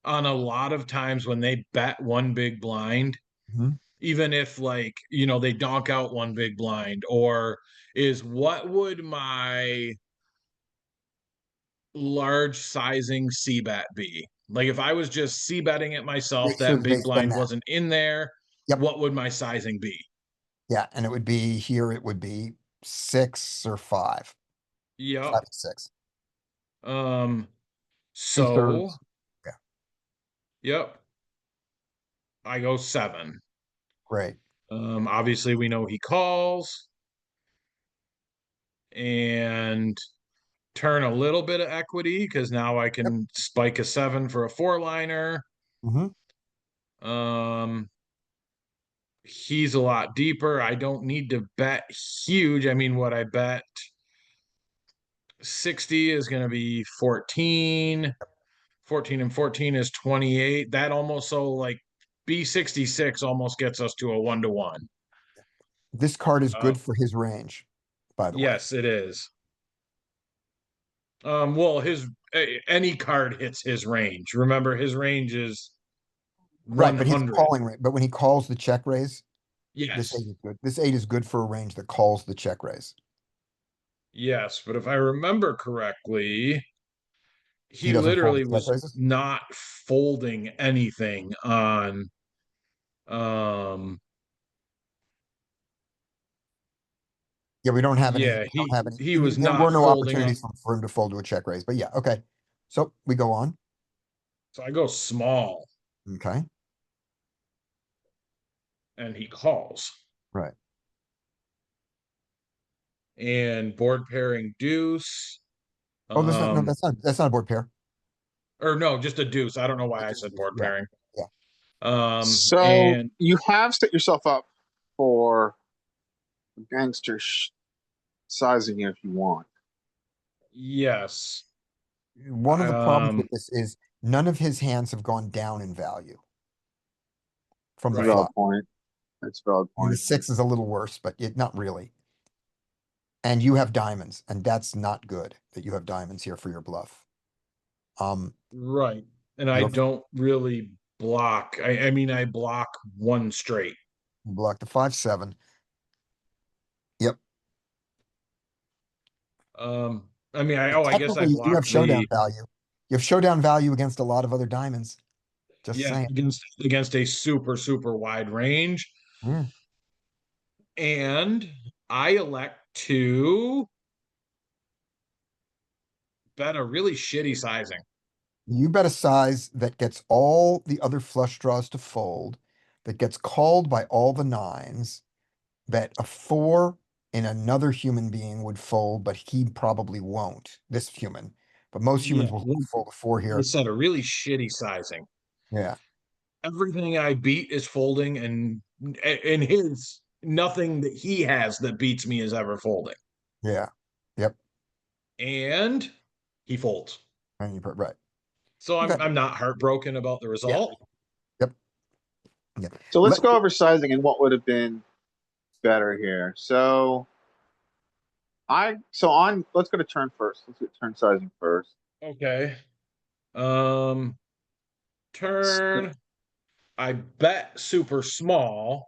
on a lot of times when they bet one big blind, Mhm. even if like, they donk out one big blind, or is what would my large sizing C bet be? Like if I was just C betting it myself, Make sure that that they big spend blind that. wasn't in there, Yep. what would my sizing be? Yeah, and it would be here, it would be 6 or 5. 5 Yep. or 6. Um, 2/3. so Yeah, yep, I go 7. great. Obviously we know he calls and turn a little bit of equity because now I can spike a 7 for a 4-liner. Mhm. He's a lot deeper. I don't need to bet huge. I mean, what I bet 60 is going to be 14. 14 and 14 is 28. That almost, so like B66 almost gets us to a 1-to-1. This card is Uh, good for his range, by the way. yes, it is. Well, any card hits his range. Remember, his range is Right, but he's 100. calling, but when he calls the check raise, this Yes. 8 is good. This 8 is good for a range that calls the check raise. Yes, but if I remember correctly, He he doesn't fold the literally check was raises? not folding anything on um Yeah, we don't have any, yeah, we don't have any, he was there were not no folding on. opportunities for him to fold to a check raise, but yeah, okay. So we go on, So I go small okay, and he calls. right. And board pairing deuce. Oh, that's not, no, Um that's not a board pair. or no, just a deuce. I don't know why I That's said just- board Yeah, pairing. yeah. So And you have set yourself up for sizing if you want. yes. One of the problems Um with this is none of his hands have gone down in value from the That's a right. valid flop. point. That's a valid I mean, the point. 6 is a little worse, but not really. And you have diamonds, and that's not good that you have diamonds here for your bluff. Right. And I You're don't really block. I mean, I block one straight. block the 5-7. Yep. I mean, I guess I Technically, you have blocked showdown the, value. You have showdown value against a lot of other diamonds. Just yeah, saying. against a super, super wide range. Yeah. And I elect to bet a really shitty sizing. You bet a size that gets all the other flush draws to fold, that gets called by all the 9s, that a 4 in another human being would fold, but he probably won't, this human. But most Yeah, humans will fold a 4 I here. said a really shitty sizing. Yeah. Everything I beat is folding, and in his, nothing that he has that beats me is ever folding. Yeah. Yep. And he folds. And you put right. So Okay. I'm not heartbroken about the Yeah. result. Yep. Yep. So let's Let- go over sizing and what would have been better here. Let's go to turn first. Let's get turn sizing first. Okay. Turn. I bet super small.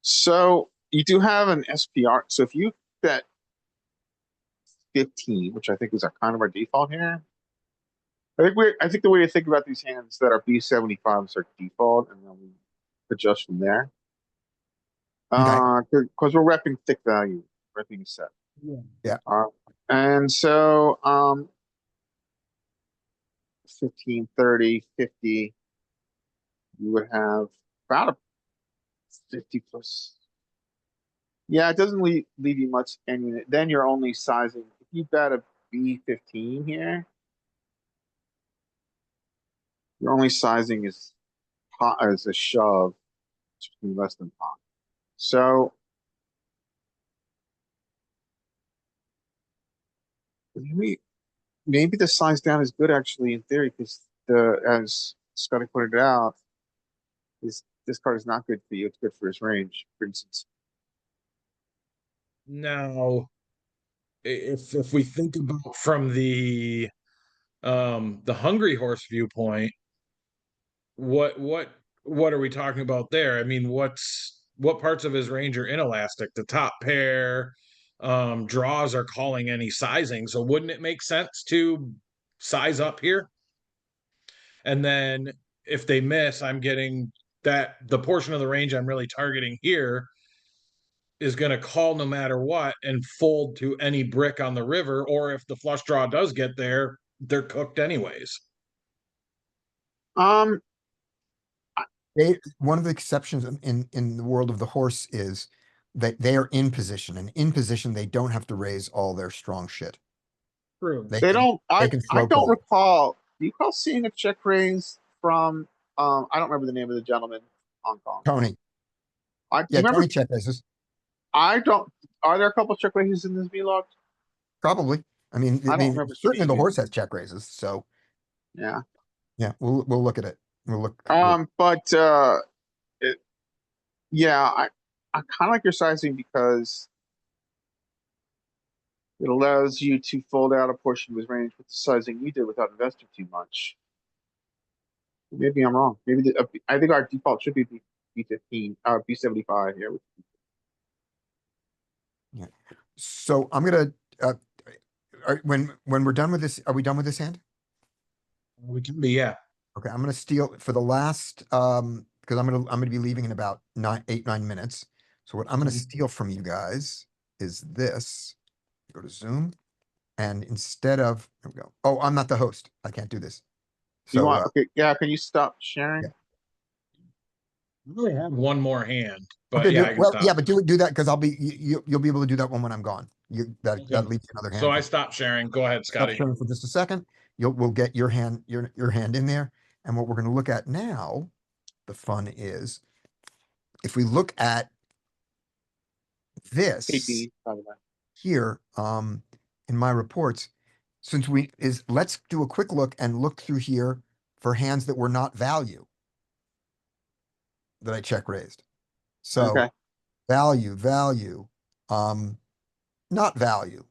So you do have an SPR. So if you bet 15, which I think is kind of our default here. I think the way to think about these hands that are B75s are default, and then we adjust from there. Okay. Because we're repping thick value, repping a set. Yeah. And so 15, 30, 50, you would have about a 50 plus Yeah, it doesn't leave you much, and then you're only sizing. If you bet a B15 here, you're only sizing is pot as a shove, which would be less than pot. So maybe the size down is good actually in theory because as Scotty pointed out, this card is not good for you. It's good for his range, for instance. Now, if we think about from the hungry horse viewpoint, what are we talking about there? I mean, what parts of his range are inelastic? The top pair, draws are calling any sizing, so wouldn't it make sense to size up here? And then if they miss, I'm getting that the portion of the range I'm really targeting here is going to call no matter what and fold to any brick on the river, or if the flush draw does get there, they're cooked anyways. Um, One of the exceptions in the world of the horse is that they are in position, and in position, they don't have to raise all their strong shit. True. They they can, don't. they I can I throw don't cold. recall. Do you recall seeing a check raise from? I don't remember the name of the gentleman in Hong Kong. Tony, I do yeah, you remember? Tony check raises, I don't. Are there a couple check raises in this vlog? probably. I don't remember Certainly seeing the it. horse has check raises, so Yeah. yeah, we'll look at it. We'll look. But it, yeah, I kind of like your sizing because it allows you to fold out a portion of his range with the sizing you did without investing too much. Maybe I'm wrong. Maybe I think our default should be B15, B75 here. So I'm gonna, when we're done with this, are we done with this hand? We can be, yeah. Okay, I'm gonna steal for the last, because I'm gonna be leaving in about 8-9 minutes. So what I'm gonna Mhm. steal from you guys is this. Go to Zoom, and instead of, there we go. Oh, I'm not the host. I can't do this. You So, want? Okay, yeah. Can you stop sharing? yeah. I really have one more hand, but Okay, yeah, I can well, stop. yeah, but do that because you'll be able to do that one when I'm gone. That Okay. leaves you another hand. So I stopped sharing. Go ahead, Stop Scotty. sharing for just a second. We'll get your hand in there. And what we're going to look at now, the fun is, if we look at this KP, by the way. here, in my reports, let's do a quick look and look through here for hands that were not value that I check raised. So Okay. value, not value.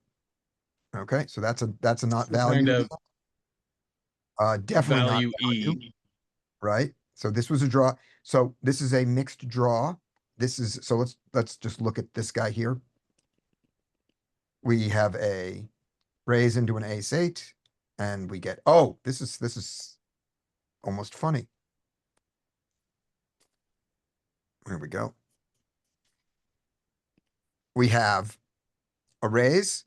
Okay, so that's a not value. Kind of Definitely not value value, E. right? So this was a draw. So this is a mixed draw. So let's just look at this guy here. We have a raise into an ace eight, and we get, oh, this is almost funny. Here we go. We have a raise,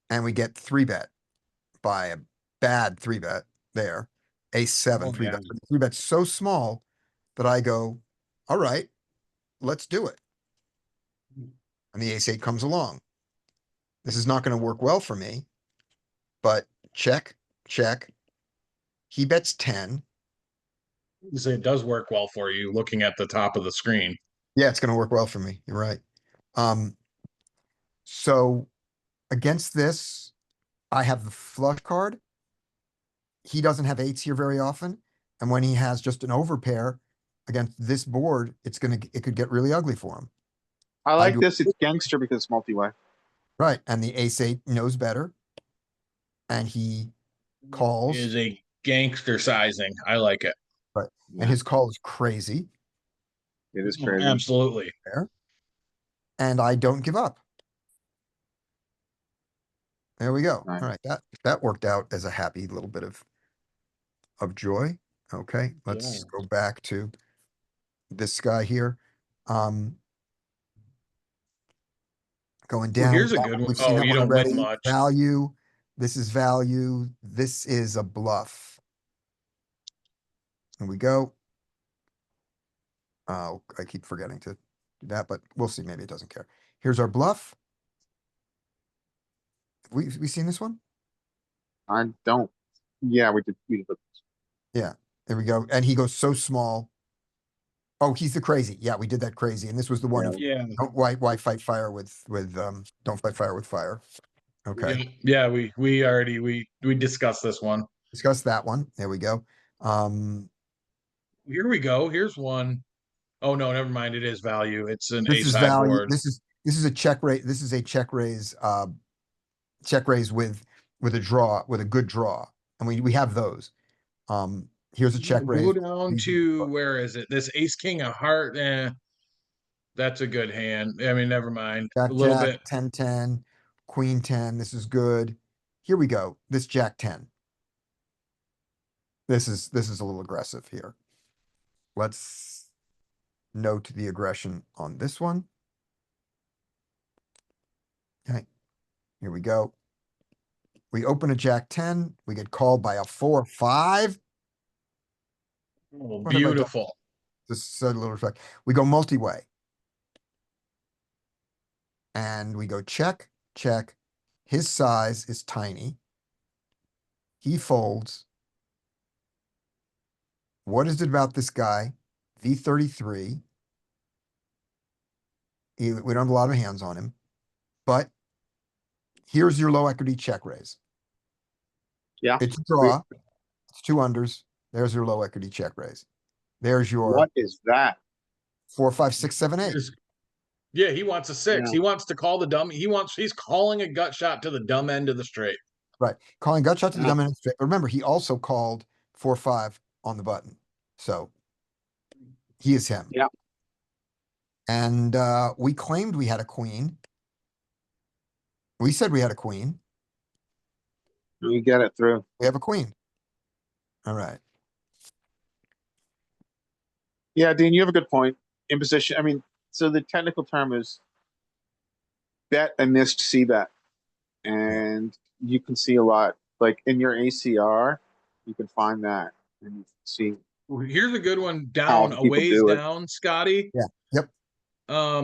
and we get 3-bet by a bad 3-bet there. Ace seven, Oh, 3-bet. yeah. But the 3-bet's so small that I go, all right, let's do it. And the ace eight comes along. This is not going to work well for me, but check. He bets 10. So it does work well for you looking at the top of the screen. Yeah, it's going to work well for me. You're right. So against this, I have the flush card. He doesn't have eights here very often. And when he has just an overpair against this board, it could get really ugly for him. I like do- this. It's gangster because it's multi-way. Right. And the ace eight knows better. And he calls. Is a gangster sizing. I like it. Right. Yeah, And his call is crazy. it is crazy. Absolutely. There. And I don't give up. There we go. Nice. All right. That worked out as a happy little bit of joy. Okay. Let's Yeah. go back to this guy here. Going down. here's a good one. We've seen Oh, that you one don't win already. much. Value. This is value. This is a bluff. Here we go. Oh, I keep forgetting to that, but we'll see. Maybe it doesn't care. Here's our bluff. We seen this one? I don't, yeah, we did. There we go. And he goes so small. Oh, he's the crazy. Yeah, we did that crazy. And this was the one of Yeah. why fight fire with don't fight fire with fire. Okay. Yeah, we already we discussed this one. Discuss that one. There we go. Here we go. Here's one. Oh no, never mind. It is value. It's an This ace is high value. board. This is a check raise. This is a check raise with a draw, with a good draw. And we have those. Here's a check raise. Go down to where is it? This ace king of heart. That's a good hand. I mean, never mind. Jack, A little Jack, bit. 10-10, Queen 10. This is good. Here we go. This Jack 10. This is a little aggressive here. Let's note the aggression on this one. Okay. Here we go. We open a Jack 10. We get called by a 4-5. Oh, What have I done? beautiful. Just a little respect. We go multi-way. And we go check, check. His size is tiny. He folds. What is it about this guy? V33. We don't have a lot of hands on him. But here's your low equity check raise. Yeah. It's a draw. It's 2 unders. There's your low equity check raise. There's your What is that? 4, 5, 6, 7, 8. Yeah, he wants a 6. Yeah. He wants to call the dumb. He's calling a gut shot to the dumb end of the straight. Right. Calling gut shot to the Yeah. dumb end straight. But remember, he also called 4-5 on the button. So he is him. Yeah. And we claimed we had a queen. We said we had a queen. We get it through. We have a queen. All right. Yeah, Dean, you have a good point. Imposition, I mean, so the technical term is bet and missed C bet. And you can see a lot, like in your ACR, you can find that and you can see. Here's a good one down, a people ways do it. down, Scotty. Yeah. Yep.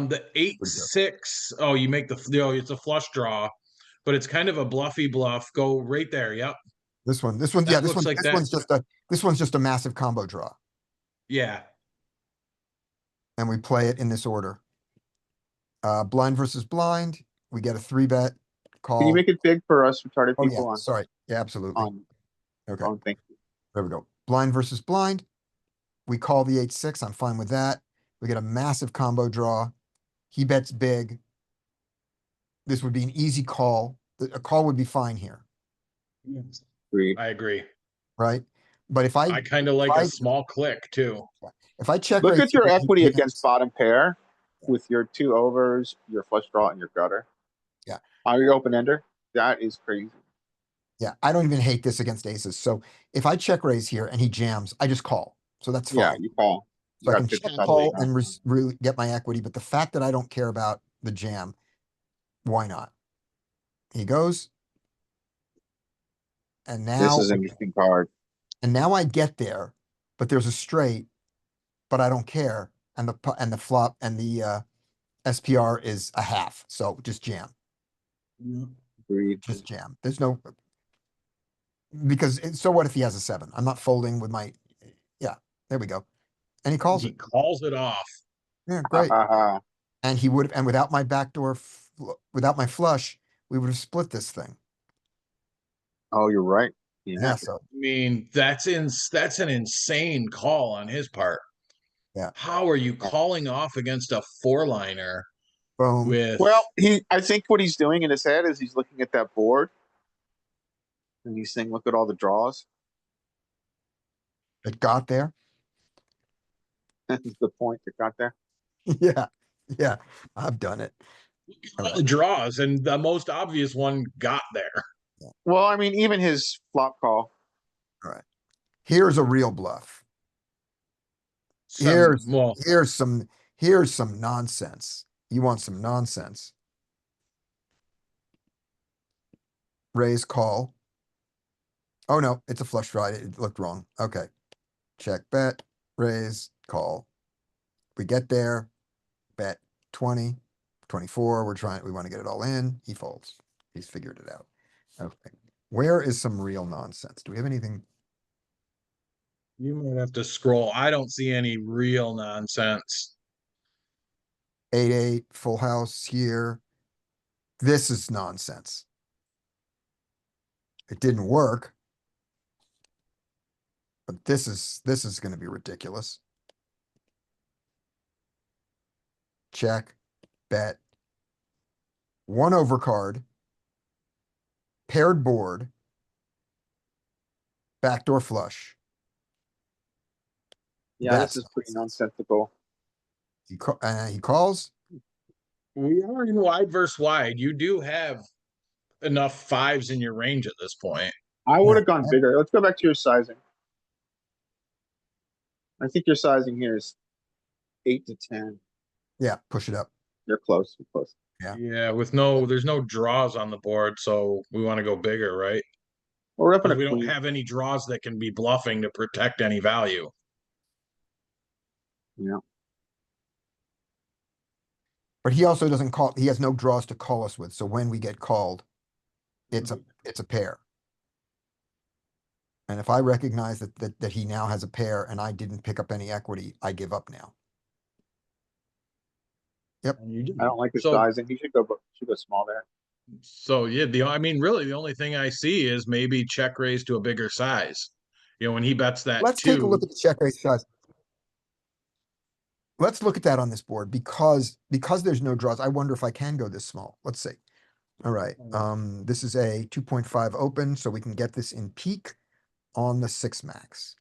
The 8-6. Oh, you make it's a flush draw, but it's kind of a bluffy bluff. Go right there. Yep. This one, That yeah, looks like that. this one's just a massive combo draw. Yeah. And we play it in this order. Blind versus blind. We get a 3-bet call. Can you make it big for us retarded Oh, people yeah. on, Sorry. Yeah, absolutely. Okay. thank you. There we go. Blind versus blind. We call the 8-6. I'm fine with that. We get a massive combo draw. He bets big. This would be an easy call. A call would be fine here, Agreed. I agree. right? But if I kind of like I- a small click too. if I check Look raise at your here, equity he against jams. bottom pair with your 2 overs, your flush draw and your gutter. Yeah. On your open ender, that is crazy. Yeah, I don't even hate this against aces. So if I check raise here and he jams, I just call. So that's Yeah, fine. you call. So You I got can 50 check call and really get my equity, but the fact that I don't care about the jam, why not? He goes. And This now, is an interesting card. and now I get there, but there's a straight, but I don't care. And the flop and the SPR is a half. So just jam, Agreed. just jam. There's no, because so what if he has a 7? I'm not folding with my, yeah, there we go. And he calls He it. calls it off. Yeah, great. Haha. And he would, and without my backdoor, without my flush, we would have split this thing. Oh, you're right. Yeah, so I mean, that's an insane call on his part. Yeah. How are you calling off against a 4-liner boom. with Well, I think what he's doing in his head is he's looking at that board and he's saying, look at all the draws. It got there. That's the point that got there. Yeah, yeah, I've done it. all the draws, and the most obvious one got there? Well, I mean, even his flop call. Here's a real bluff. Some- Here's some nonsense. You want some nonsense? Raise call. Oh no, it's a flush draw. It looked wrong. Okay. Check bet, raise, call. We get there, bet, 20, 24, we want to get it all in, he folds. He's figured it out. Okay, where is some real nonsense? Do we have anything? You might have to scroll. I don't see any real nonsense. 8, full house here. This is nonsense. It didn't work. But this is gonna be ridiculous. Check, bet. 1 overcard. Paired board. Backdoor flush. Yeah, That's this is pretty nonsensical. He calls. We are in wide versus wide. You do have enough fives in your range at this point. I would have gone bigger. Let's go back to your sizing. I think your sizing here is 8 to 10. Yeah, push it up. You're close. You're close. Yeah, there's no draws on the board, so we want to go bigger, right? We're up in a We don't queen. have any draws that can be bluffing to protect any value. Yeah. But he also doesn't call, he has no draws to call us with, so when we get called, it's a pair. And if I recognize that he now has a pair and I didn't pick up any equity, I give up now. And you do. I don't like his So- sizing. He should go small there. So yeah, really the only thing I see is maybe check raise to a bigger size. When he bets that Let's take a look two, at the check raise size. Let's look at that on this board because there's no draws. I wonder if I can go this small. Let's see. All right, this is a 2.5 open, so we can get this in peak on the 6 max.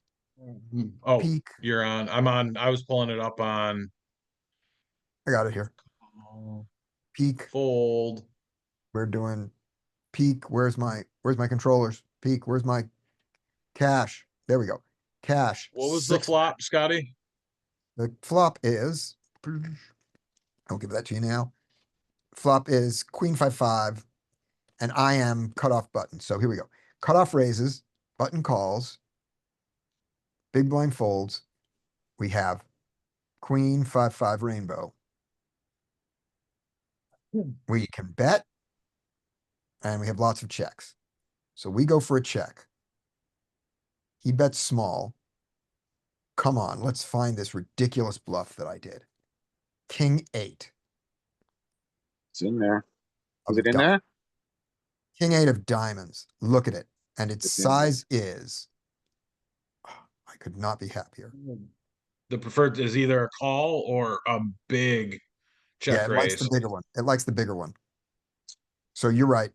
oh, Peak, I was pulling it up on I got it here. Peak, fold. we're doing peak. Where's my controllers? Peak, where's my cash? There we go. Cash. What was the 6. flop, Scotty? The flop is, I'll give that to you now. Flop is queen 5-5, and I am cutoff button. So here we go. Cutoff raises, button calls, big blind folds. We have queen 5-5 rainbow. We can bet, and we have lots of checks. So we go for a check. He bets small. Come on, let's find this ridiculous bluff that I did. King 8. It's in there. Is of it in di- there? King 8 of diamonds. Look at it. And its It's in there. size is. I could not be happier. The preferred is either a call or a big Yeah, check it likes the raise. bigger one. It likes the bigger one. So you're right.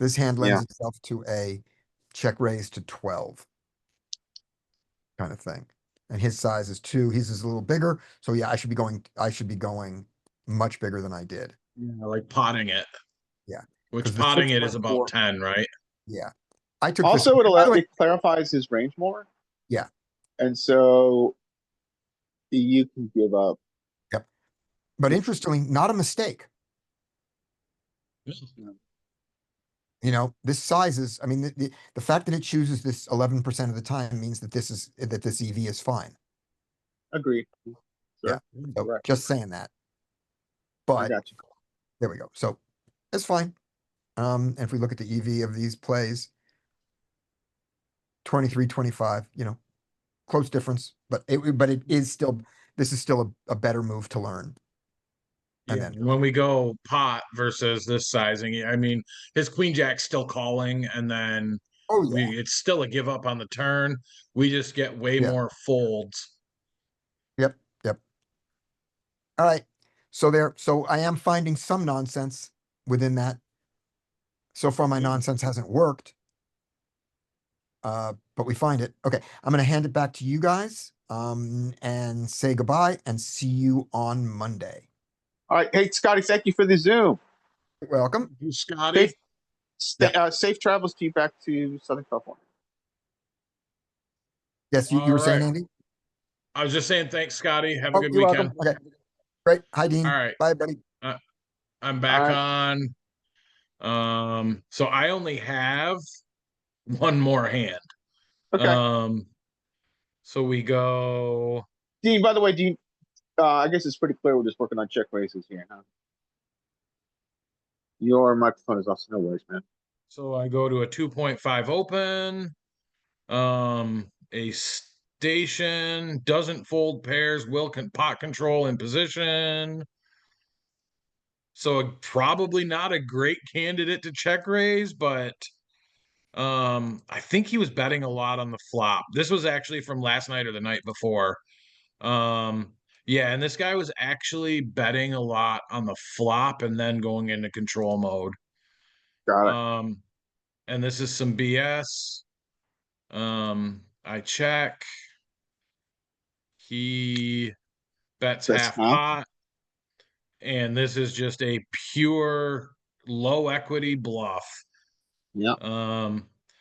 This hand lends Yeah. itself to a check raise to 12. Kind of thing. And his size is 2. His is a little bigger. So yeah, I should be going much bigger than I did. Yeah, like potting it. Yeah. Which 'Cause the potting it is 6.4. about 10, right? Yeah. I took Also, this. By the way, it clarifies his range more. Yeah. And so you can give up. but interestingly, not a mistake. You know, this size is, I mean, the fact that it chooses this 11% of the time means that this EV is fine. Agreed. Yeah. So Correct. just saying that. I But got you. there we go. So it's fine. And if we look at the EV of these plays, 23, 25, close difference, but it is still, this is still a better move to learn. And Yeah, then, when we go pot versus this sizing, I mean, his queen jack's still calling, and then oh yeah, it's still a give up on the turn. We just get way Yeah. more folds. yep. All right. So I am finding some nonsense within that. So far, my nonsense hasn't worked. But we find it. Okay, I'm gonna hand it back to you guys, and say goodbye and see you on Monday. All right. Hey, Scotty, thank you for the Zoom. Welcome. Scotty, Safe travels to you back to Southern California. Yes, you were All saying, right. Andy? I was just saying thanks, Scotty. Have a Oh, good you're weekend. welcome. Okay, great. Hi, Dean. All right. Bye, buddy. I'm back All on. So I only have one more hand. Okay. So we go. Dean, by the way, I guess it's pretty clear we're just working on check raises here, huh? Your microphone is also no worries, man. So I go to a 2.5 open, a station, doesn't fold pairs, pot control in position. So probably not a great candidate to check raise, but I think he was betting a lot on the flop. This was actually from last night or the night before. Yeah, and this guy was actually betting a lot on the flop and then going into control mode. Got it. And this is some BS. I check. He bets That's half half. pot. And this is just a pure low equity bluff. Yeah.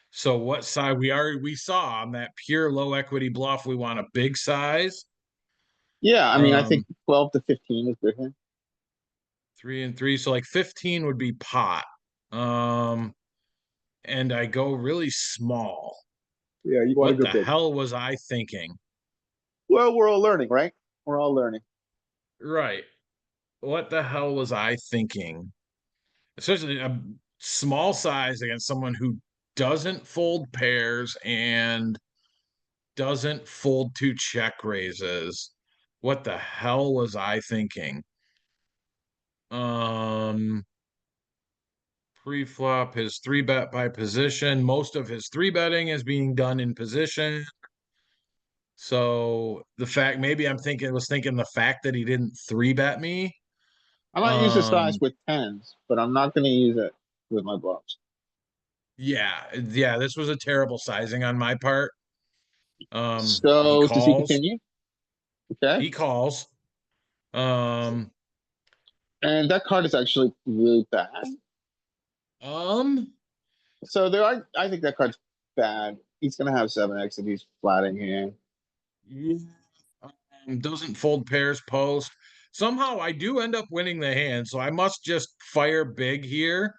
So what side we saw on that pure low equity bluff, we want a big size. Yeah, I mean, I Um, think 12 to 15 is good here. 3 and 3. So like 15 would be pot. And I go really small. Yeah, you want to What go the big. hell was I thinking? Well, we're all learning, right? We're all learning. Right. What the hell was I thinking? Especially a small size against someone who doesn't fold pairs and doesn't fold two check raises. What the hell was I thinking? Pre-flop, his 3-bet by position. Most of his 3-betting is being done in position. So the fact, maybe was thinking the fact that he didn't 3-bet me. I might use this size with tens, but I'm not going to use it with my bluffs. Yeah, this was a terrible sizing on my part. He So does he calls. continue? Okay. He calls. Um, And that card is actually really bad. So I think that card's bad. He's gonna have 7x if he's flatting here. yeah, doesn't fold pairs post. Somehow I do end up winning the hand, so I must just fire big here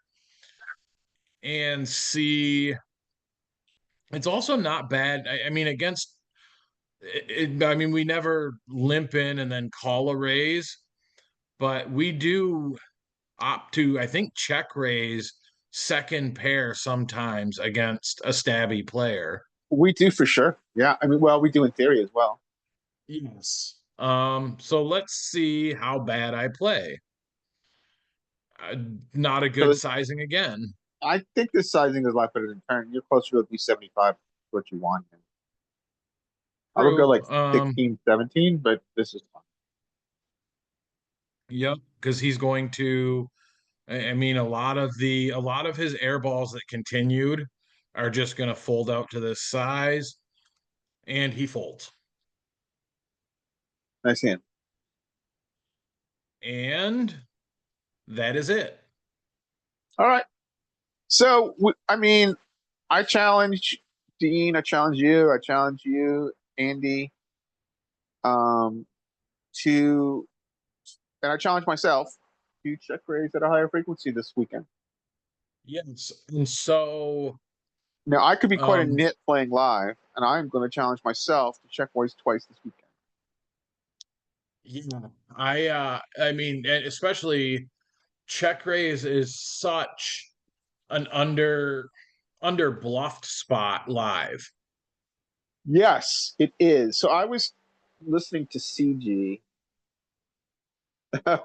and see. It's also not bad. I mean, against I mean, we never limp in and then call a raise, but we do opt to, I think, check raise second pair sometimes against a stabby player. We do for sure. Yeah, I mean, well, we do in theory as well. Yes. So let's see how bad I play. Not a good sizing again. I think this sizing is a lot better than turn. You're closer to at least 75, what you want. I would go like 16, 17, but this is fun. Yep, because he's going to. I mean, a lot of his air balls that continued are just going to fold out to this size, and he folds. Nice hand. And that is it. All right. So, I mean, I challenge Dean. I challenge you. I challenge you, Andy. To, and I challenge myself to check raise at a higher frequency this weekend. Yes, and so now I could be quite a nit playing live, and I'm going to challenge myself to check raise twice this weekend. Yeah, I mean, especially check raise is such an under bluffed spot live. Yes, it is. So I was listening to CG.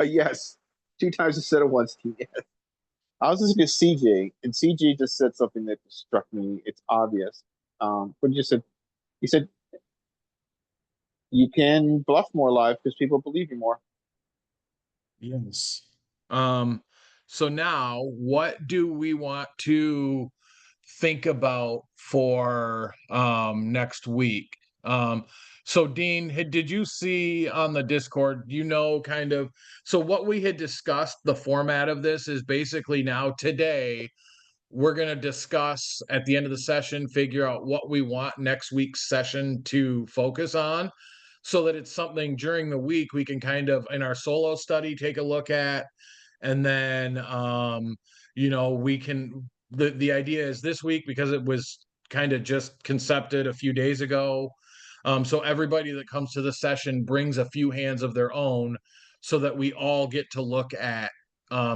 Yes, 2 times instead of once. Yes. I was listening to CG, and CG just said something that struck me. It's obvious. But he said, you can bluff more live because people believe you more. Yes. So now what do we want to think about for next week? So Dean, did you see on the Discord, kind of, so what we had discussed, the format of this is basically now today we're going to discuss at the end of the session, figure out what we want next week's session to focus on, so that it's something during the week we can kind of in our solo study take a look at. And then we can, the idea is this week, because it was kind of just concepted a few days ago, So everybody that comes to the session brings a few hands of their own so that we all get to look at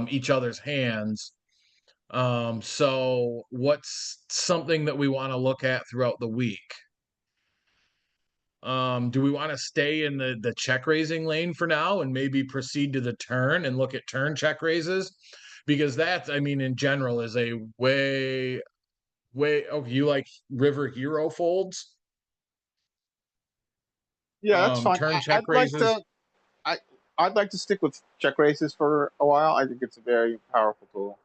each other's hands. So what's something that we want to look at throughout the week? Do we want to stay in the check raising lane for now and maybe proceed to the turn and look at turn check raises? Because that, I mean, in general, is a oh, you like river hero folds? Yeah, that's fine. Turn I, check I'd like raises. to. I I'd like to stick with check raises for a while. I think it's a very powerful tool.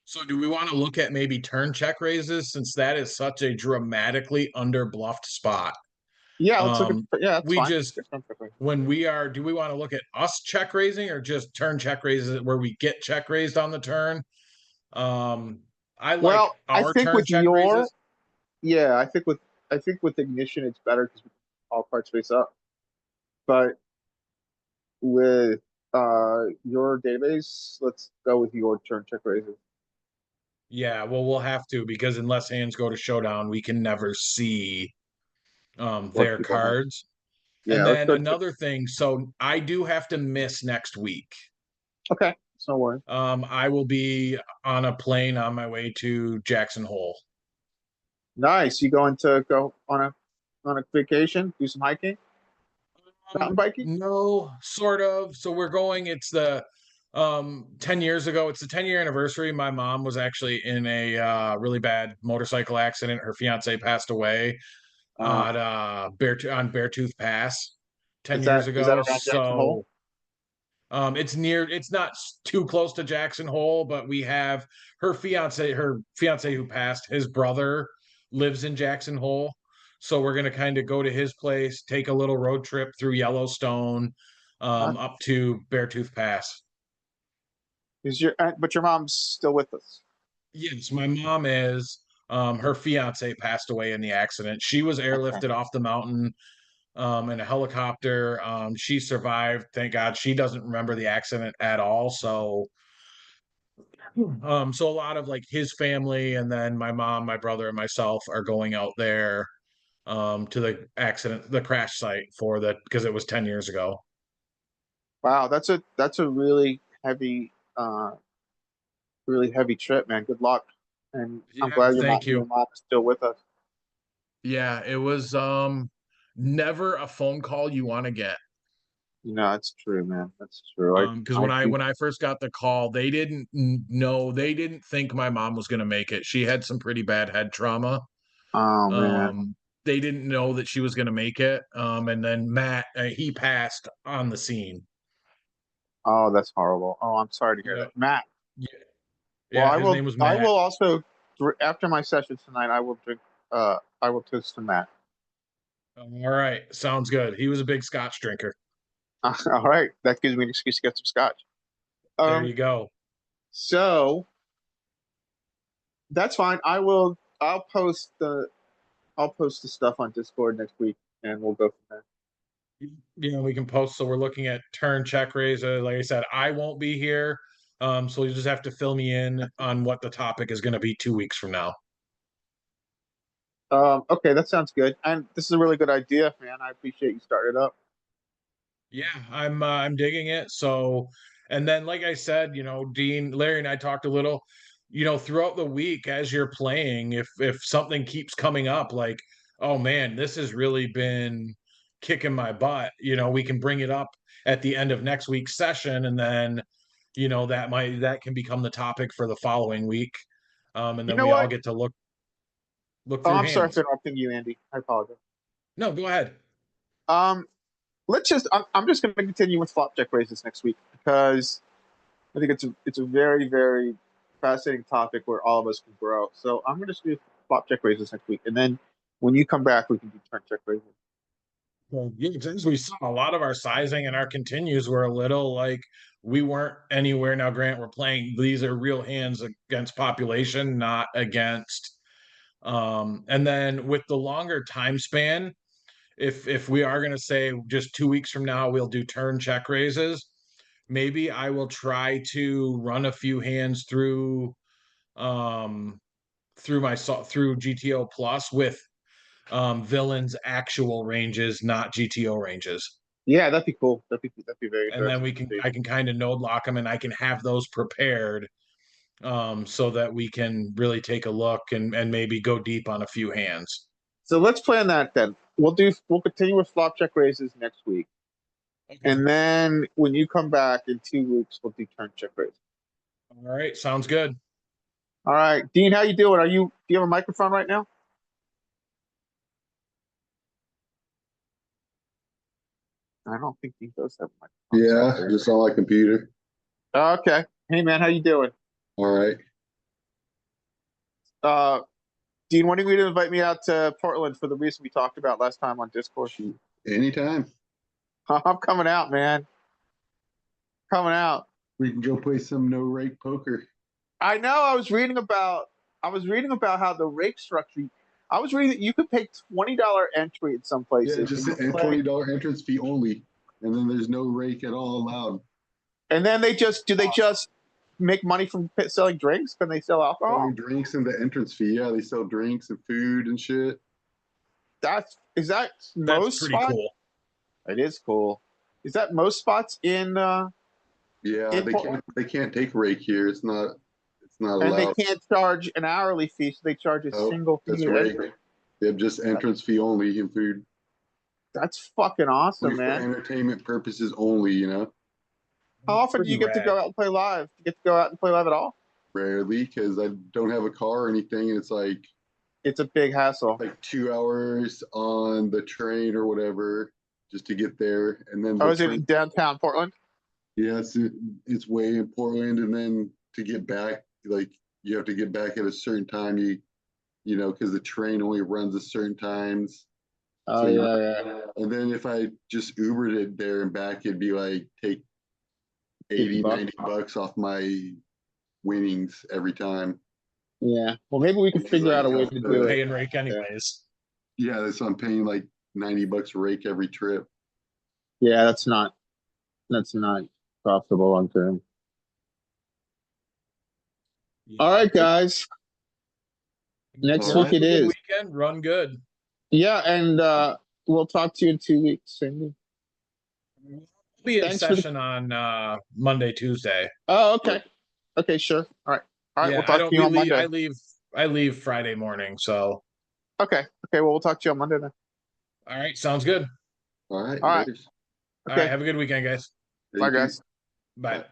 So do we want to look at maybe turn check raises since that is such a dramatically under bluffed spot? Yeah, let's look at. Yeah, that's We fine. just when we are, do we want to look at us check raising or just turn check raises where we get check raised on the turn? Um, I like Well, I our think turn with check your raises. yeah, I think with ignition it's better because all cards face up. But with your database, let's go with your turn check raises. Yeah, well, we'll have to because unless hands go to showdown, we can never see What their people have. cards. And Yeah, let's then go. another thing, so I do have to miss next week. Okay, it's no worries. I will be on a plane on my way to Jackson Hole. Nice. You going to go on a vacation? Do some hiking? Mountain biking? No, sort of. So we're going, it's the 10 years ago, it's the 10-year anniversary. My mom was actually in a really bad motorcycle accident. Her fiance passed away Uh, on on Beartooth Pass 10 is years that ago. around Jackson Hole? So it's not too close to Jackson Hole, but we have her fiance who passed, his brother lives in Jackson Hole. So we're gonna kind of go to his place, take a little road trip through Yellowstone, Uh, up to Beartooth Pass. but your mom's still with us. Yes, my mom is. Her fiance passed away in the accident. She was Okay. airlifted off the mountain in a helicopter. She survived, thank God. She doesn't remember the accident at all. So a lot of like his family and then my mom, my brother, and myself are going out there to the crash site for the because it was 10 years ago. Wow, that's a really heavy trip, man. Good luck. And I'm Yeah, glad thank your you. mom is still with us. Yeah, it was never a phone call you want to get. You know, that's true, man. That's true. Because I do. when I first got the call, they didn't know, they didn't think my mom was gonna make it. She had some pretty bad head trauma. Oh man. Um, they didn't know that she was gonna make it. And then Matt, he passed on the scene. Oh, that's horrible. Oh, I'm sorry to hear Yeah, that, Matt. yeah, Well, yeah. His name was I Matt. will also after my session tonight. I will drink. I will toast to Matt. All right, sounds good. He was a big Scotch drinker. All right, that gives me an excuse to get some scotch. There Um, you go. so that's fine. I'll post the stuff on Discord next week, and we'll go from there. We can post. So we're looking at turn check raises. Like I said, I won't be here. So you just have to fill me in on what the topic is going to be 2 weeks from now. Okay, that sounds good. And this is a really good idea, man. I appreciate you starting it up. Yeah, I'm digging it. So, and then like I said, Dean, Larry, and I talked a little. Throughout the week as you're playing, if something keeps coming up, like, oh man, this has really been kicking my butt. We can bring it up at the end of next week's session, and then that can become the topic for the following week. And You then know we all what? get to look Oh, through I'm sorry for hands. interrupting you, Andy. I apologize. No, go ahead. Um, I'm just going to continue with flopjack raises next week because I think it's a very very fascinating topic where all of us can grow. So I'm going to do flopjack raises next week, and then when you come back, we can do turn check raises. Well, yeah, as we saw, a lot of our sizing and our continues were a little like we weren't anywhere. Now, Grant, we're playing, these are real hands against population, not against. And then with the longer time span, if we are going to say just 2 weeks from now, we'll do turn check raises, maybe I will try to run a few hands through GTO Plus with villains actual ranges, not GTO ranges. Yeah, that'd be cool. That'd be very And then interesting. I can kind of node lock them and I can have those prepared so that we can really take a look and maybe go deep on a few hands. So let's plan that then. We'll continue with flop check raises next week. And then when you come back in 2 weeks, we'll do turn check raise. All right, sounds good. All right, Dean, how you doing? Do you have a microphone right now? I don't think he does have a microphone. Yeah, just on my computer. Okay. Hey man, how you doing? All right. Dean, wanting you to invite me out to Portland for the reason we talked about last time on Discord. Anytime. I'm coming out, man. Coming out. We can go play some no rake poker. I know. I was reading about how the rake structure. I was reading that you could pay $20 entry at some places. Yeah, just and you a play- $20 entrance fee only, and then there's no rake at all allowed. And then they just make money from selling drinks? Can they sell alcohol? Selling drinks and the entrance fee. Yeah, they sell drinks and food and shit. Is that That's most pretty spots? cool. It is cool. Is that most spots in? Yeah, In they can't take rake here. It's not And allowed. they can't charge an hourly fee, so they charge a Nope, single That's fee. rake. Entry. They have just entrance fee only and food. That's fucking awesome, Only for man. entertainment purposes only, you know. How often do you get to go out and play live? Do you get to go out and play live at all? Rarely, because I don't have a car or anything, and it's like It's a big hassle. 2 hours on the train or whatever just to get there, and then Oh, the is it train- in downtown Portland? yeah, it's way in Portland, and then to get back, like you have to get back at a certain time. You know, because the train only runs at certain times. Oh So, yeah. And then if I just Ubered it there and back, it'd be like take 80, 50 90 bucks off my winnings every time. Yeah. Well, maybe we can Which is figure like, out a way you to know, do it. Paying rake anyways. Yeah, that's I'm paying like 90 bucks a rake every trip. Yeah, that's not profitable long term. All right, guys. Next All week right. it is. Weekend, run good. Yeah, and we'll talk to you in 2 weeks, Cindy. Be in Thanks for the- session on Monday, Tuesday. Oh, okay. Okay, sure. All right. All right, Yeah, we'll talk to you on we leave, Monday. I leave Friday morning, so Okay. Okay, well, we'll talk to you on Monday then. all right, sounds good. All right. All right. laters. All Okay. right, have a good weekend, guys. Yeah, Bye, you too. guys. Bye.